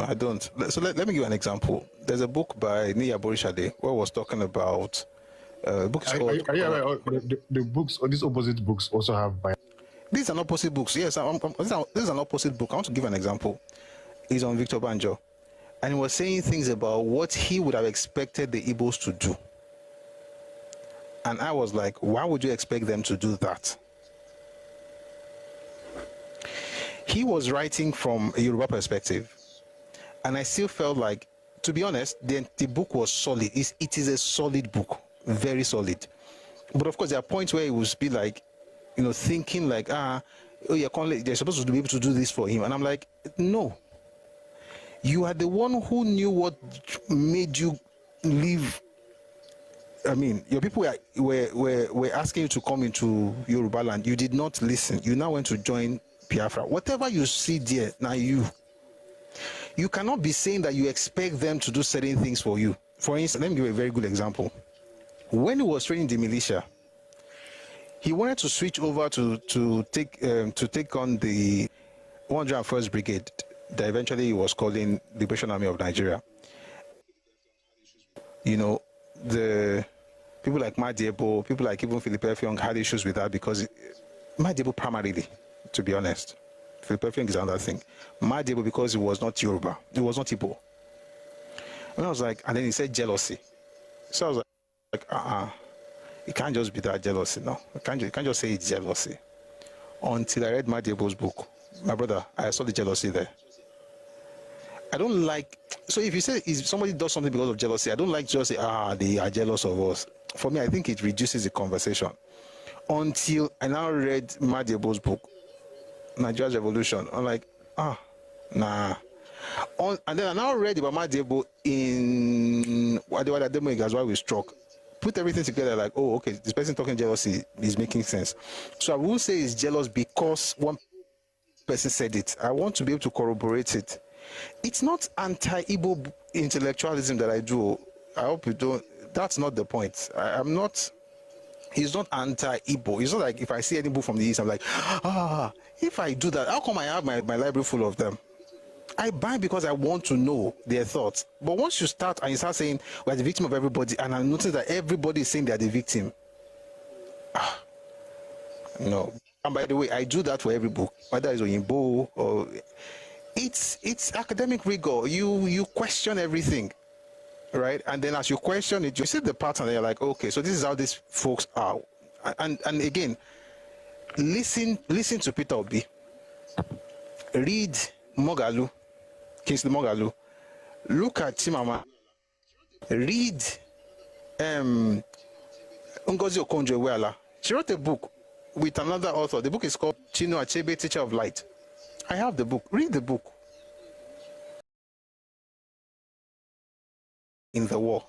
I don't. So let me give you an example. There's a book by Niya Borishade where I was talking about book is called. The books, or these opposite books also have bias. These are not opposite books. Yes, this is an opposite book. I want to give an example. It's on Victor Banjo. And he was saying things about what he would have expected the Igbos to do. And I was like, why would you expect them to do that? He was writing from a Yoruba perspective. And I still felt like, to be honest, the book was solid. It is a solid book, very solid. But of course, there are points where it would be like, thinking like, they're supposed to be able to do this for him. And I'm like, no. You are the one who knew what made you leave. I mean, your people were asking you to come into Yoruba land. You did not listen. You now went to join Biafra. Whatever you see there, now you cannot be saying that you expect them to do certain things for you. For instance, let me give you a very good example. When he was training the militia, he wanted to switch over to take on the 101st Brigade that eventually he was calling Liberation Army of Nigeria. You know, the people like Madiebo, people like even Philip Effiong had issues with that because Madiebo primarily, to be honest, Philip Effiong is another thing. Madiebo because it was not Yoruba, it was not Igbo. And I was like, and then he said jealousy. So I was like, it can't just be that jealousy, no. You can't just say it's jealousy. Until I read Madiebo's book, my brother, I saw the jealousy there. I don't like, so if you say if somebody does something because of jealousy, I don't like to just say, they are jealous of us. For me, I think it reduces the conversation. Until I now read Madiebo's book, Nigeria's Revolution, I'm like, nah. And then I now read about Madiebo in Adewale Ademoyiga while we struck. Put everything together like, oh, okay, this person talking jealousy is making sense. So I won't say he's jealous because one person said it. I want to be able to corroborate it. It's not anti-Igbo intellectualism that I do. I hope you don't. That's not the point. I'm not. He's not anti-Igbo. It's not like if I see any book from the East, I'm like, if I do that, how come I have my library full of them? I buy because I want to know their thoughts. But once you start and you start saying we're the victim of everybody, and I notice that everybody is saying they're the victim, no. And by the way, I do that for every book, whether it's Oyinbo or it's academic rigor. You question everything, right? And then as you question it, you see the pattern, and you're like, okay, so this is how these folks are. And again, listen to Peter Obi, read Mogalu, Kingsley Mogalu, look at Chimama, read Ngozi Okonjo-Iweala. She wrote a book with another author. The book is called Chinua Achebe, Teacher of Light. I have the book. Read the book. In the war.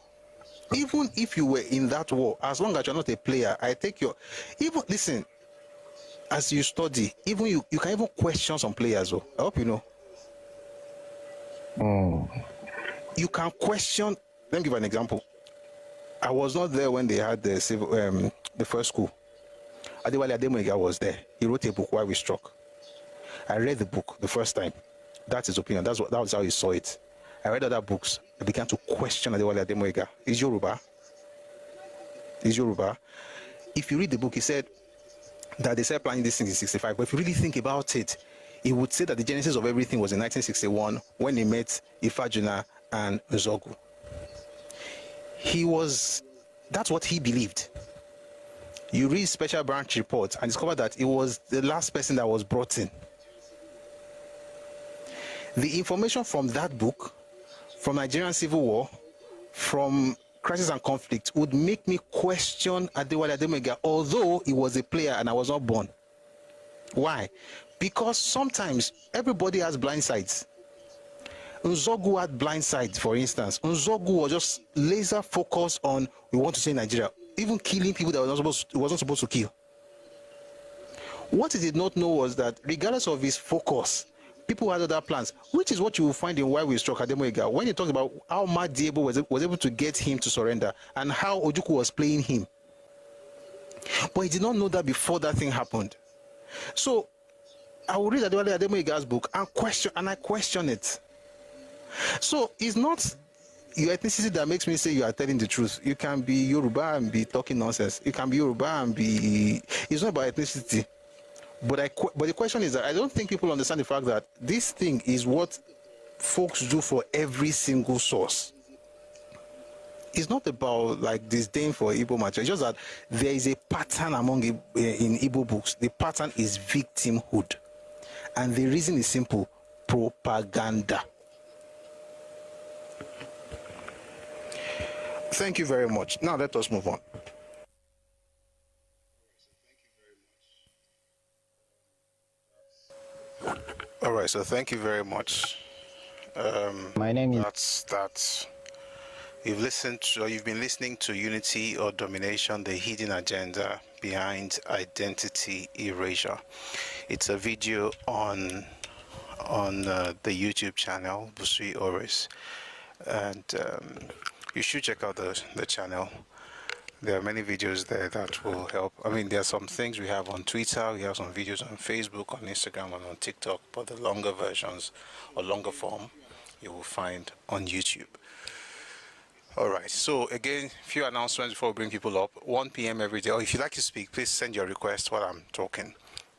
Even if you were in that war, as long as you're not a player, I take your... Even, listen, as you study, even you can even question some players. Oh, I hope you know. You can question... Let me give an example. I was not there when they had the first school. Adewale Ademoyiga was there. He wrote a book while we struck. I read the book the first time. That's his opinion. That was how he saw it. I read other books. I began to question Adewale Ademoyiga. Is Yoruba? If you read the book, he said that they started planning this thing in 65. But if you really think about it, he would say that the genesis of everything was in 1961 when he met Ifajuna and Nzogu. That's what he believed. You read special branch reports and discover that it was the last person that was brought in. The information from that book, from Nigerian Civil War, from Crisis and Conflict, would make me question Adewale Ademoyiga, although he was a player and I was not born. Why? Because sometimes everybody has blind sides. Nzogu had blind sides, for instance. Nzogu was just laser focused on, we want to say Nigeria, even killing people that wasn't supposed to kill. What he did not know was that regardless of his focus, people had other plans, which is what you will find in Why We Struck Ademoyiga, when he talks about how Madiebo was able to get him to surrender and how Ojukwu was playing him. But he did not know that before that thing happened. So I will read Adewale Ademoyiga's book and I question it. So it's not your ethnicity that makes me say you are telling the truth. You can be Yoruba and be talking nonsense. You can be Yoruba and be... It's not about ethnicity. But the question is that I don't think people understand the fact that this thing is what folks do for every single source. It's not about like disdain for Igbo material. It's just that there is a pattern in Igbo books. The pattern is victimhood. And the reason is simple: propaganda. Thank you very much. Now let us move on. All right, so thank you very much. My name is... That's you've been listening to Unity or Domination, the hidden agenda behind identity erasure. It's a video on the YouTube channel Busui Oris, and you should check out the channel. There are many videos there that will help. I mean, there are some things we have on Twitter, we have some videos on Facebook, on Instagram, and on TikTok, but the longer versions or longer form you will find on YouTube. All right, so again, few announcements before we bring people up. 1 p.m. every day, or if you'd like to speak, please send your request while I'm talking.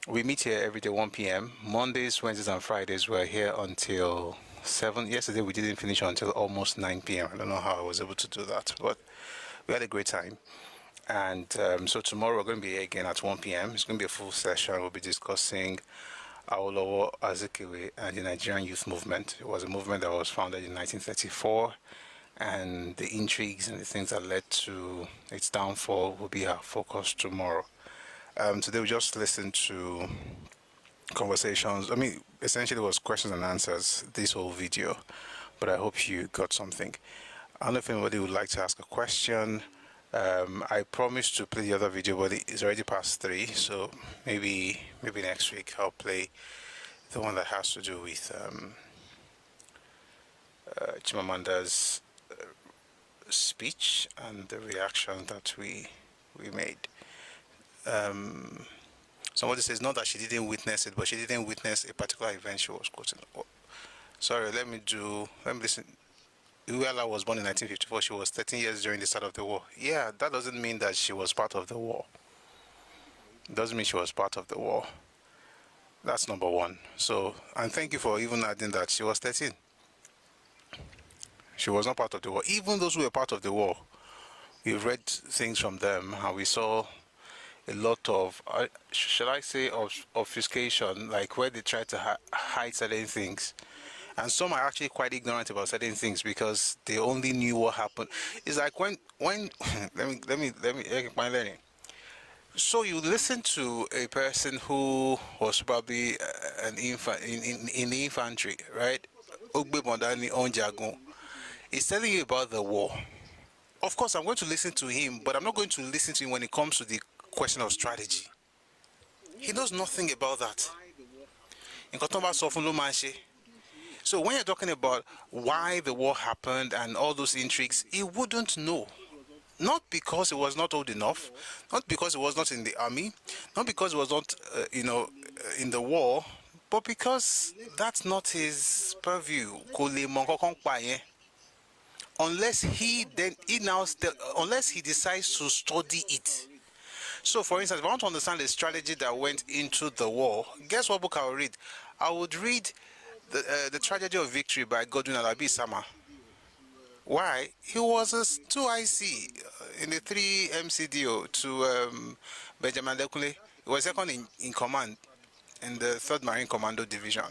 We meet here every day 1 p.m. Mondays, Wednesdays, and Fridays. We're here until 7. Yesterday we didn't finish until almost 9 p.m. I don't know how I was able to do that, but we had a great time. And so tomorrow we're going to be here again at 1 p.m. It's going to be a full session. We'll be discussing Awolowo Azikiwe and the Nigerian youth movement. It was a movement that was founded in 1934, and the intrigues and the things that led to its downfall will be our focus tomorrow. Today we just listened to conversations. I mean, essentially it was questions and answers, this whole video, but I hope you got something. I don't know if anybody would like to ask a question. I promised to play the other video, but it's already past 3, so maybe next week I'll play the one that has to do with Chimamanda's speech and the reaction that we made. Somebody says, not that she didn't witness it, but she didn't witness a particular event she was quoting. Oh, sorry, let me listen. Uella was born in 1954. She was 13 years during the start of the war. Yeah, that doesn't mean that she was part of the war. It doesn't mean she was part of the war. That's number one. So, and thank you for even adding that she was 13. She was not part of the war. Even those who were part of the war, we read things from them and we saw a lot of, shall I say, obfuscation, like where they tried to hide certain things. And some are actually quite ignorant about certain things because they only knew what happened. It's like when let me explain learning. So you listen to a person who was probably an infant in the infantry, right? He's telling you about the war. Of course, I'm going to listen to him, but I'm not going to listen to him when it comes to the question of strategy. He knows nothing about that. So when you're talking about why the war happened and all those intrigues, he wouldn't know. Not because he was not old enough, not because he was not in the army, not because he was not, in the war, but because that's not his purview. Unless he decides to study it. So, for instance, if I want to understand the strategy that went into the war, guess what book I will read? I would read the Tragedy of Victory by Godwin Alabi-Sama. Why? He was a 2IC in the 3 MCDO to Benjamin Dekunle. He was second in command in the 3rd Marine Commando Division.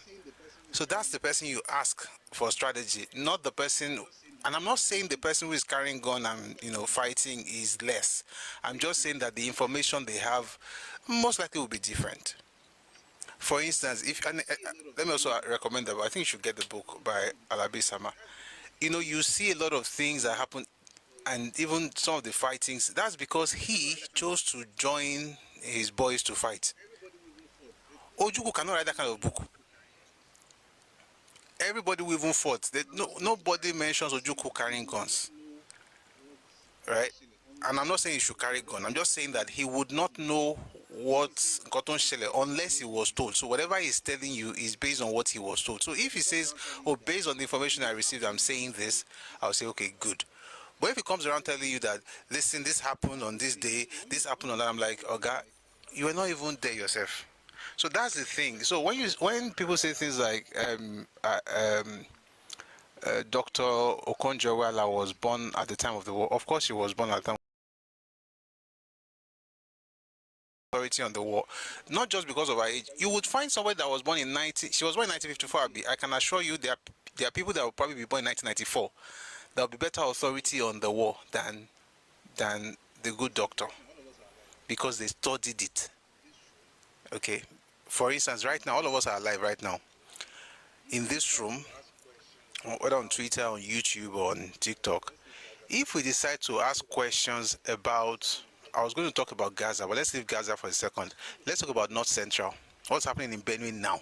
So that's the person you ask for strategy, not the person. And I'm not saying the person who is carrying gun and fighting is less. I'm just saying that the information they have most likely will be different. For instance, let me also recommend that. I think you should get the book by Alabi-Sama. You see a lot of things that happen, and even some of the fightings. That's because he chose to join his boys to fight. Ojukwu cannot write that kind of book. Everybody who even fought, nobody mentions Ojukwu carrying guns, right? And I'm not saying he should carry a gun. I'm just saying that he would not know what Cotton Shele unless he was told. So whatever he's telling you is based on what he was told. So if he says, oh, based on the information I received, I'm saying this, I'll say, okay, good. But if he comes around telling you that, listen, this happened on this day, this happened on that, I'm like, oh, God, you are not even there yourself. So that's the thing. So when people say things like Dr. Okonjo-Iweala was born at the time of the war, of course she was born at the time. Authority on the war, not just because of her age. You would find somebody that was born in she was born in 1954. I can assure you there are people that will probably be born in 1994 that will be better authority on the war than the good doctor, because they studied it. Okay, for instance, right now all of us are alive right now in this room, whether on Twitter, on YouTube, or on TikTok. If we decide to ask questions about, I was going to talk about Gaza, but let's leave Gaza for a second. Let's talk about North Central. What's happening in Benue now?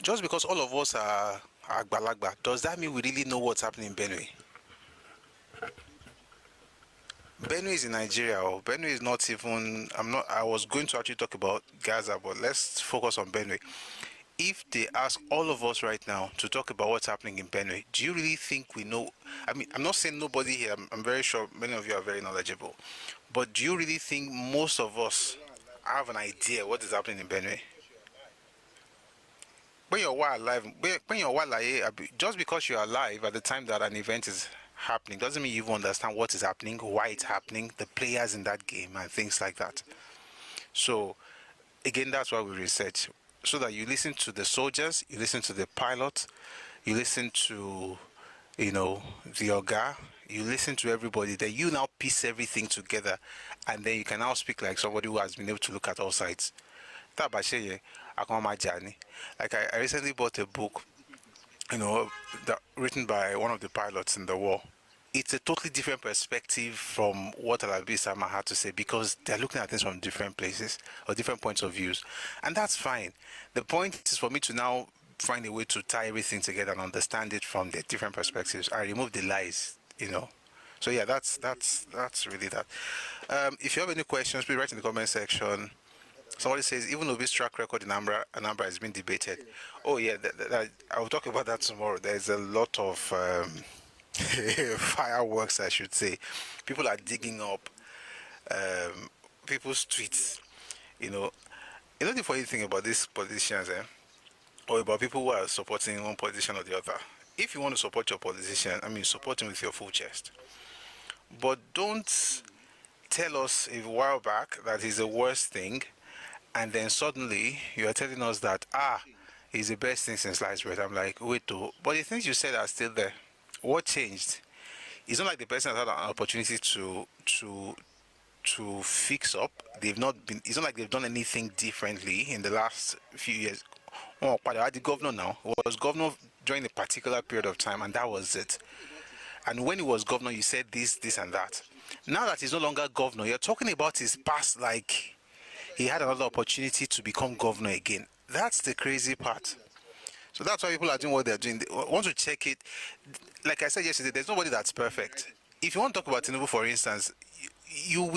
Just because all of us are Agbalagba, does that mean we really know what's happening in Benue? Benue is in Nigeria. Or Benue is not even. I was going to actually talk about Gaza, but let's focus on Benue. If they ask all of us right now to talk about what's happening in Benue, do you really think we know? I mean, I'm not saying nobody here. I'm very sure many of you are very knowledgeable. But do you really think most of us have an idea what is happening in Benue? When you're alive, just because you're alive at the time that an event is happening doesn't mean you understand what is happening, why it's happening, the players in that game, and things like that. So, again, that's why we research, so that you listen to the soldiers, you listen to the pilots, you listen to, the Oga, you listen to everybody, then you now piece everything together, and then you can now speak like somebody who has been able to look at all sides. Like I recently bought a book, written by one of the pilots in the war. It's a totally different perspective from what Alabi Sama had to say, because they're looking at things from different places or different points of views, and that's fine. The point is for me to now find a way to tie everything together and understand it from the different perspectives. I remove the lies, So yeah, that's really that. If you have any questions, please write in the comment section. Somebody says, even Obi's track record in Anambra has been debated. Oh yeah, I will talk about that tomorrow. There's a lot of fireworks, I should say. People are digging up people's tweets. The funny thing about these politicians, or about people who are supporting one politician or the other. If you want to support your politician, support him with your full chest. But don't tell us a while back that he's the worst thing, and then suddenly you are telling us that he's the best thing since sliced bread. I'm like, wait, but the things you said are still there. What changed? It's not like the person has had an opportunity to fix up. It's not like they've done anything differently in the last few years. Oh, but the governor now was governor during a particular period of time, and that was it. And when he was governor, you said this, and that. Now that he's no longer governor, you're talking about his past like he had another opportunity to become governor again. That's the crazy part. So that's why people are doing what they're doing. They want to check it. Like I said yesterday, there's nobody that's perfect. If you want to talk about Tinubu, for instance, you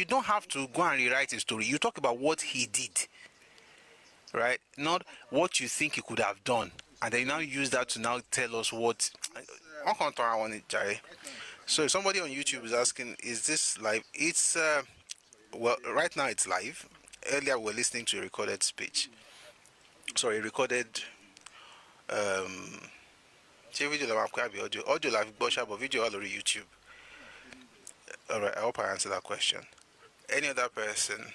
don't have to go and rewrite his story. You talk about what he did, right? Not what you think he could have done. And then you now use that to now tell us what. So if somebody on YouTube is asking, is this live? It's right now it's live. Earlier we were listening to a recorded speech. Sorry, recorded video live, but video all over YouTube. Alright, I hope I answered that question. Any other person?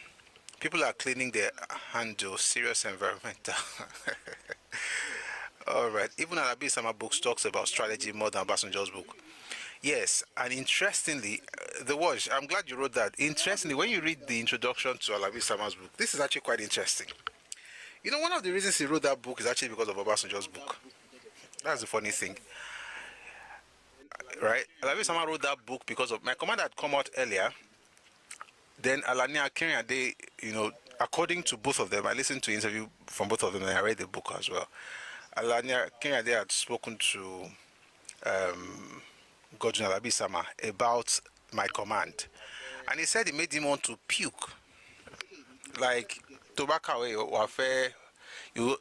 People are cleaning their handle, serious environmental. Alright, even Alabi Sama books talks about strategy more than Obasanjo's book. Yes, and interestingly, I'm glad you wrote that. Interestingly, when you read the introduction to Alabi Sama's book, this is actually quite interesting. One of the reasons he wrote that book is actually because of Obasanjo's book. That's the funny thing. Right? Alabi Sama wrote that book because of My Command had come out earlier. Then Alani Akinrinade, according to both of them, I listened to interview from both of them and I read the book as well. Alani Akinrinade had spoken to Godwin Alabi Sama about My Command. And he said it made him want to puke. Like, tobacco or affair, you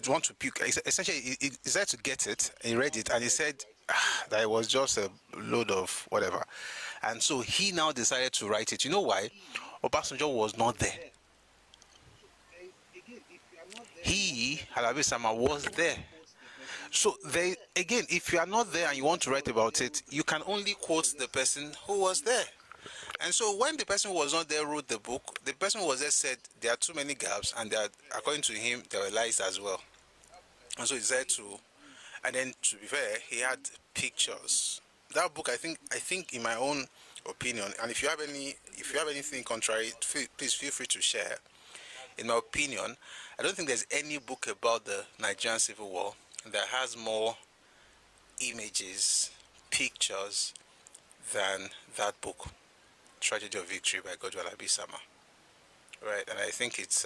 want to puke. Essentially, he decided to get it. He read it and he said that it was just a load of whatever. And so he now decided to write it. You know why? Obasanjo was not there. He, Alabi Sama, was there. So again, if you are not there and you want to write about it, you can only quote the person who was there. And so when the person who was not there wrote the book, the person who was there said there are too many gaps, and according to him, there were lies as well. And so he decided to, and then to be fair, he had pictures. That book, I think, in my own opinion, and if you have anything contrary, please feel free to share. In my opinion, I don't think there's any book about the Nigerian Civil War that has more images, pictures than that book, Tragedy of Victory by Godwin Alabi Sama. Right, and I think it's,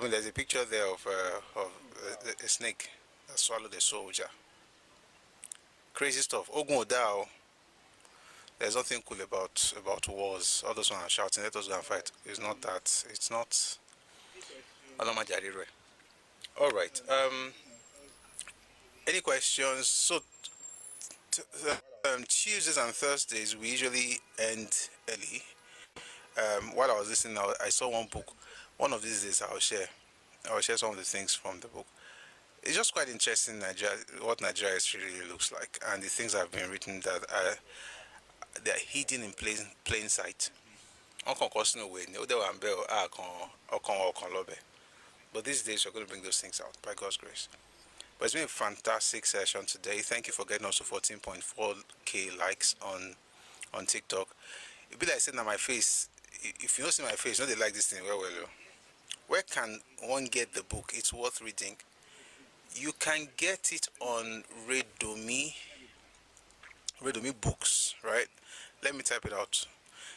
there's a picture there of a snake that swallowed a soldier. Crazy stuff. Ogun Odao. there's nothing cool about wars. All those one are shouting, let us go and fight. It's not that. It's not. All right. Any questions? So Tuesdays and Thursdays we usually end early. While I was listening, I saw one book. One of these days I'll share some of the things from the book. It's just quite interesting, Nigeria, what Nigeria really looks like, and the things that have been written that they're hidden in plain sight. But these days we're going to bring those things out by God's grace. But it's been a fantastic session today. Thank you for getting us to 14.4k likes on TikTok. It be like saying that my face. If you don't see my face, you know they like this thing well. Where can one get the book? It's worth reading. You can get it on Redomi Books, right? Let me type it out.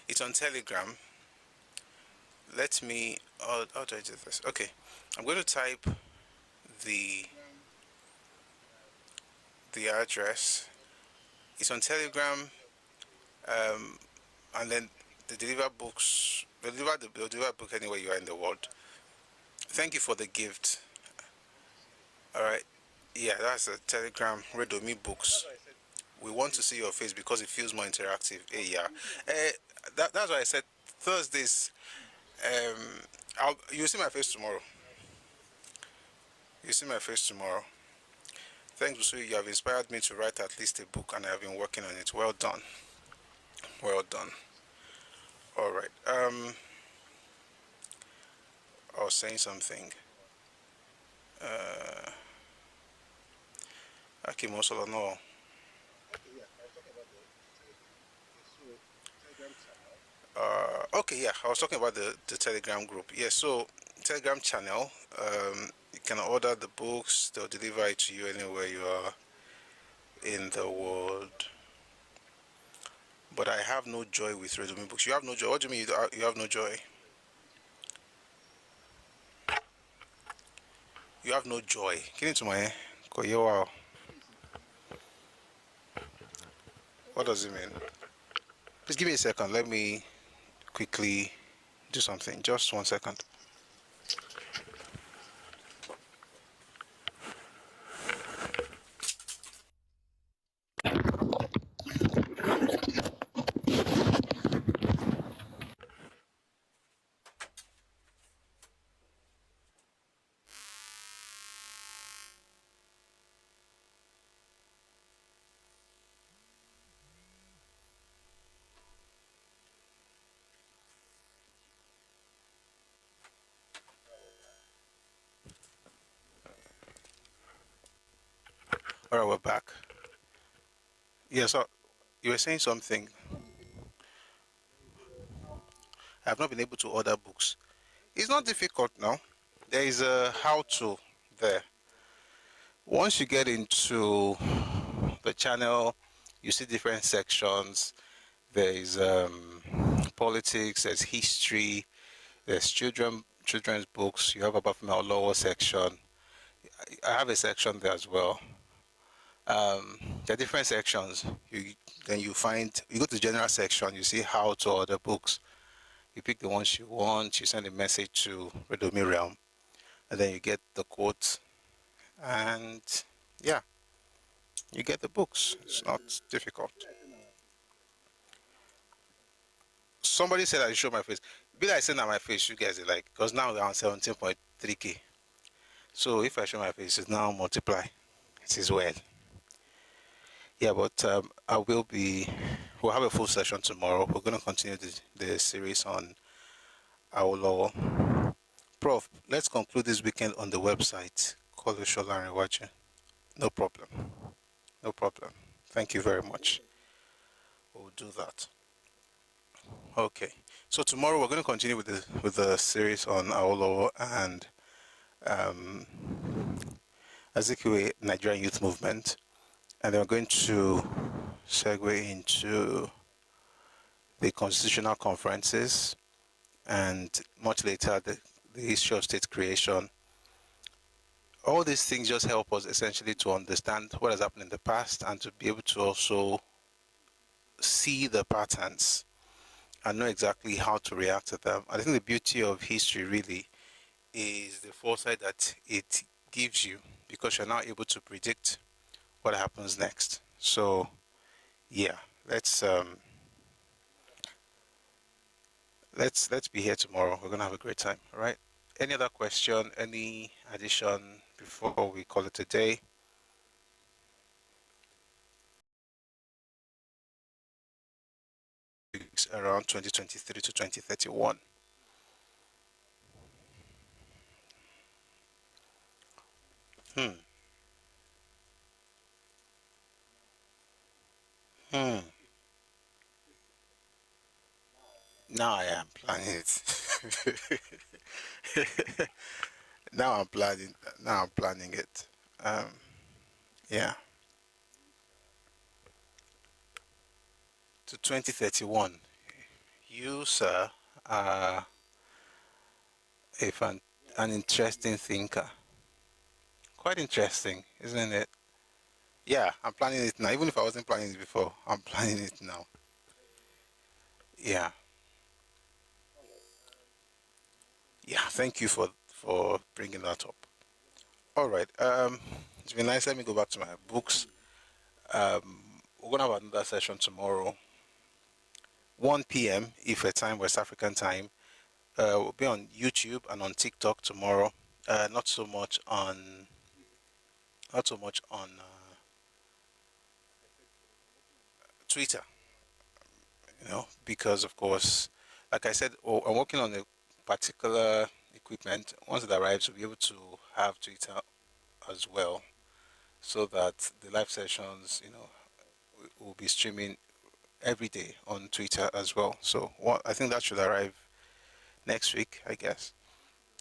It's on Telegram. Let me. How do I do this? Okay, I'm going to type the address. It's on Telegram, and then they deliver books. They'll deliver a book anywhere you are in the world. Thank you for the gift. All right, yeah, that's a Telegram. Redomi Books. We want to see your face because it feels more interactive. Yeah, that's why I said Thursdays. You'll see my face tomorrow. You see my face tomorrow. Thanks, Busu. You have inspired me to write at least a book, and I have been working on it. Well done. Well done. All right. I was saying something. Akimosolo, no. Okay, yeah, I was talking about the Telegram group. Yeah, so Telegram channel. You can order the books. They'll deliver it to you anywhere you are in the world. But I have no joy with Redomi Books. You have no joy. What do you mean you have no joy? You have no joy. Get into my wow. What does it mean? Please give me a second. Let me quickly do something. Just 1 second. All right, we're back. Yeah, so you were saying something. I have not been able to order books. It's not difficult now. There is a how-to there. Once you get into the channel, you see different sections. There is politics, there's history, there's children's books. You have a Bafema lower section. I have a section there as well. There are different sections. You go to the general section, you see how to order books. You pick the ones you want, you send a message to Redomi Realm, and then you get the quote, and yeah, you get the books. It's not difficult. Somebody said I should show my face. Be like saying that my face, you guys are like, because now we're on 17.3k. So if I show my face, it's now multiply. It is well. Yeah, but we'll have a full session tomorrow. We're going to continue the series on Awolowo. Prof, let's conclude this weekend on the website. Call Shola and watch it. No problem. No problem. Thank you very much. We'll do that. Okay. So tomorrow we're going to continue with the series on Awolowo and Azikiwe Nigerian Youth Movement. And then we're going to segue into the constitutional conferences and much later the history of state creation. All these things just help us essentially to understand what has happened in the past and to be able to also see the patterns and know exactly how to react to them. I think the beauty of history really is the foresight that it gives you, because you're now able to predict what happens next. So yeah, let's be here tomorrow. We're gonna have a great time. All right. Any other question? Any addition before we call it a day? Around 2023 to 2031. Hmm. Hmm. Now I am planning it. now I'm planning. Now I'm planning it. Um. Yeah. To 2031. You, sir, are an interesting thinker. Quite interesting, isn't it? Yeah, I'm planning it now. Even if I wasn't planning it before, I'm planning it now. Yeah. Yeah. Thank you for bringing that up. All right. It's been nice. Let me go back to my books. We're gonna have another session tomorrow, 1 p.m. Ife time, West African time. We'll be on YouTube and on TikTok tomorrow. Not so much on, Twitter. Because of course, like I said, I'm working on a particular equipment. Once it arrives, we'll be able to have Twitter as well, so that the live sessions, will be streaming every day on Twitter as well. So I think that should arrive next week, I guess.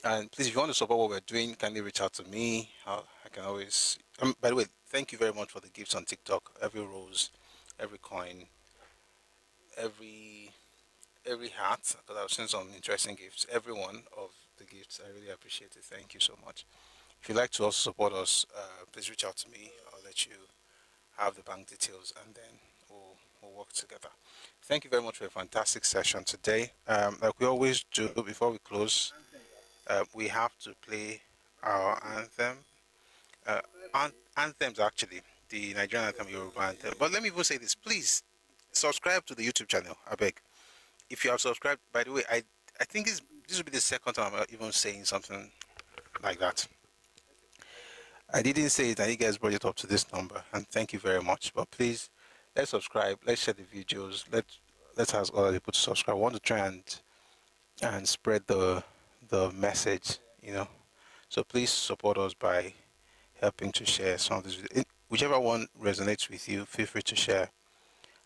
And please, if you want to support what we're doing, kindly reach out to me. I can always. By the way, thank you very much for the gifts on TikTok. Every rose, every coin, every hat, because I've seen some interesting gifts. Every one of the gifts, I really appreciate it. Thank you so much. If you'd like to also support us, please reach out to me. I'll let you have the bank details, and then we'll work together. Thank you very much for a fantastic session today. Like we always do, before we close, we have to play our anthem. Uh, Anthems, actually, the Nigerian anthem, Yoruba anthem. But let me even say this, please subscribe to the YouTube channel, I beg. If you have subscribed, by the way, I think this will be the second time I'm even saying something like that. I didn't say it, and you guys brought it up to this number, and thank you very much. But please, let's subscribe. Let's share the videos. Let's ask other people to subscribe. I want to try and spread the message. So please support us by helping to share some of this. Whichever one resonates with you, feel free to share.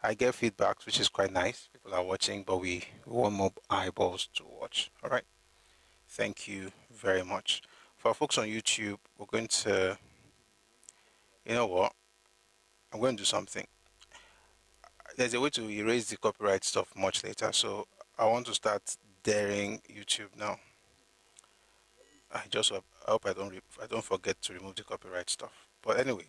I get feedbacks, which is quite nice. People are watching, but we want more eyeballs to watch. All right. Thank you very much. For our folks on YouTube, we're going to, you know what? I'm going to do something. There's a way to erase the copyright stuff much later, so I want to start daring YouTube now. I hope I don't forget to remove the copyright stuff. But anyway,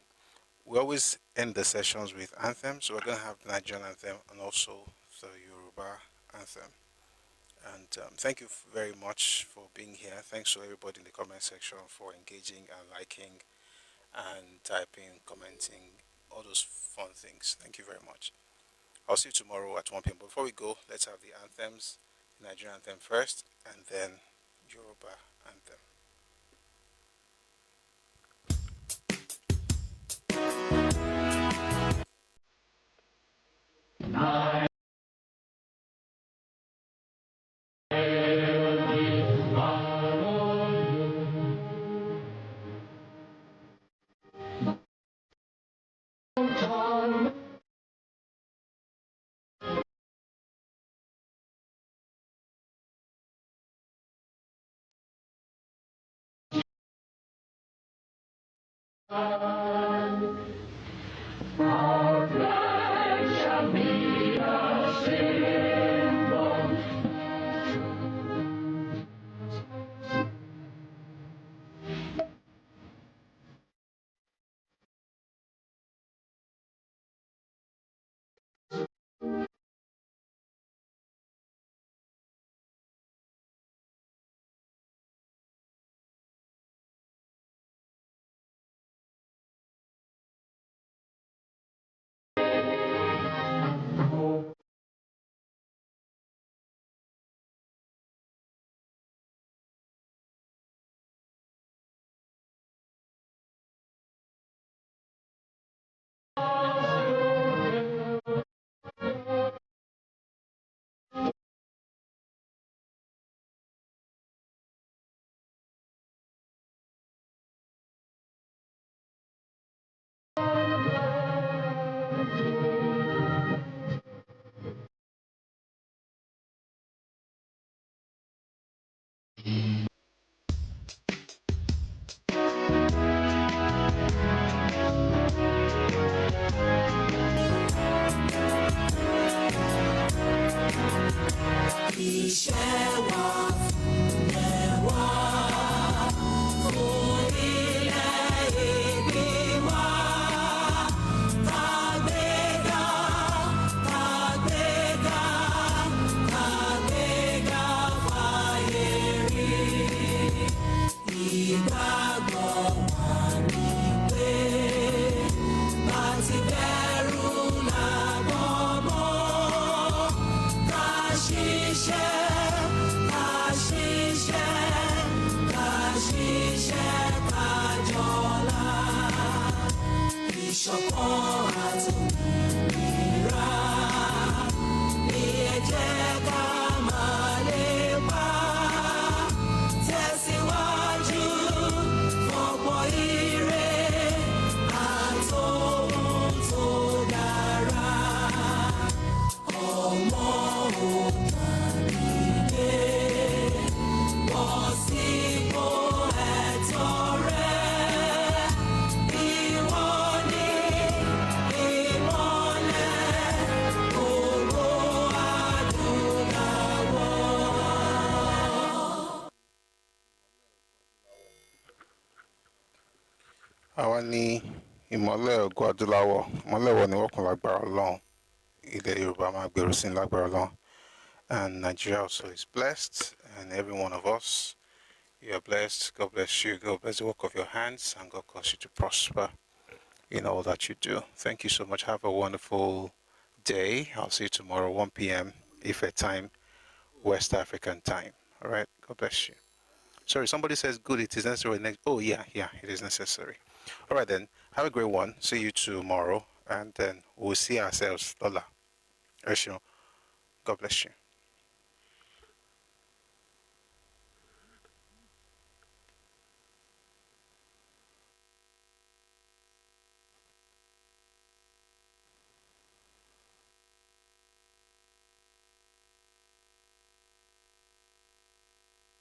we always end the sessions with anthems, so we're going to have the Nigerian anthem and also the Yoruba anthem. And thank you very much for being here. Thanks to everybody in the comment section for engaging and liking and typing, commenting, all those fun things. Thank you very much. I'll see you tomorrow at 1 p.m. But before we go, let's have the anthems, the Nigerian anthem first, and then Yoruba anthem. Àwa ní ìmọ́lẹ̀ ògo adúláwọ̀, ìmọ́lẹ̀ wọ̀ ní wọ́kùn lágbára Ọlọ́run, ilẹ̀ Yorùbá máa gbèrú sí lágbára Ọlọ́run. And Nigeria also is blessed, and every one of us, you are blessed. God bless you. God bless the work of your hands, and God cause you to prosper in all that you do. Thank you so much. Have a wonderful day. I'll see you tomorrow, 1 p.m. Ife time, West African time. All right. God bless you. Sorry, somebody says good. It is necessary. Oh, yeah, it is necessary. All right, then. Have a great one. See you tomorrow, and then we'll see ourselves. Lola. God bless you.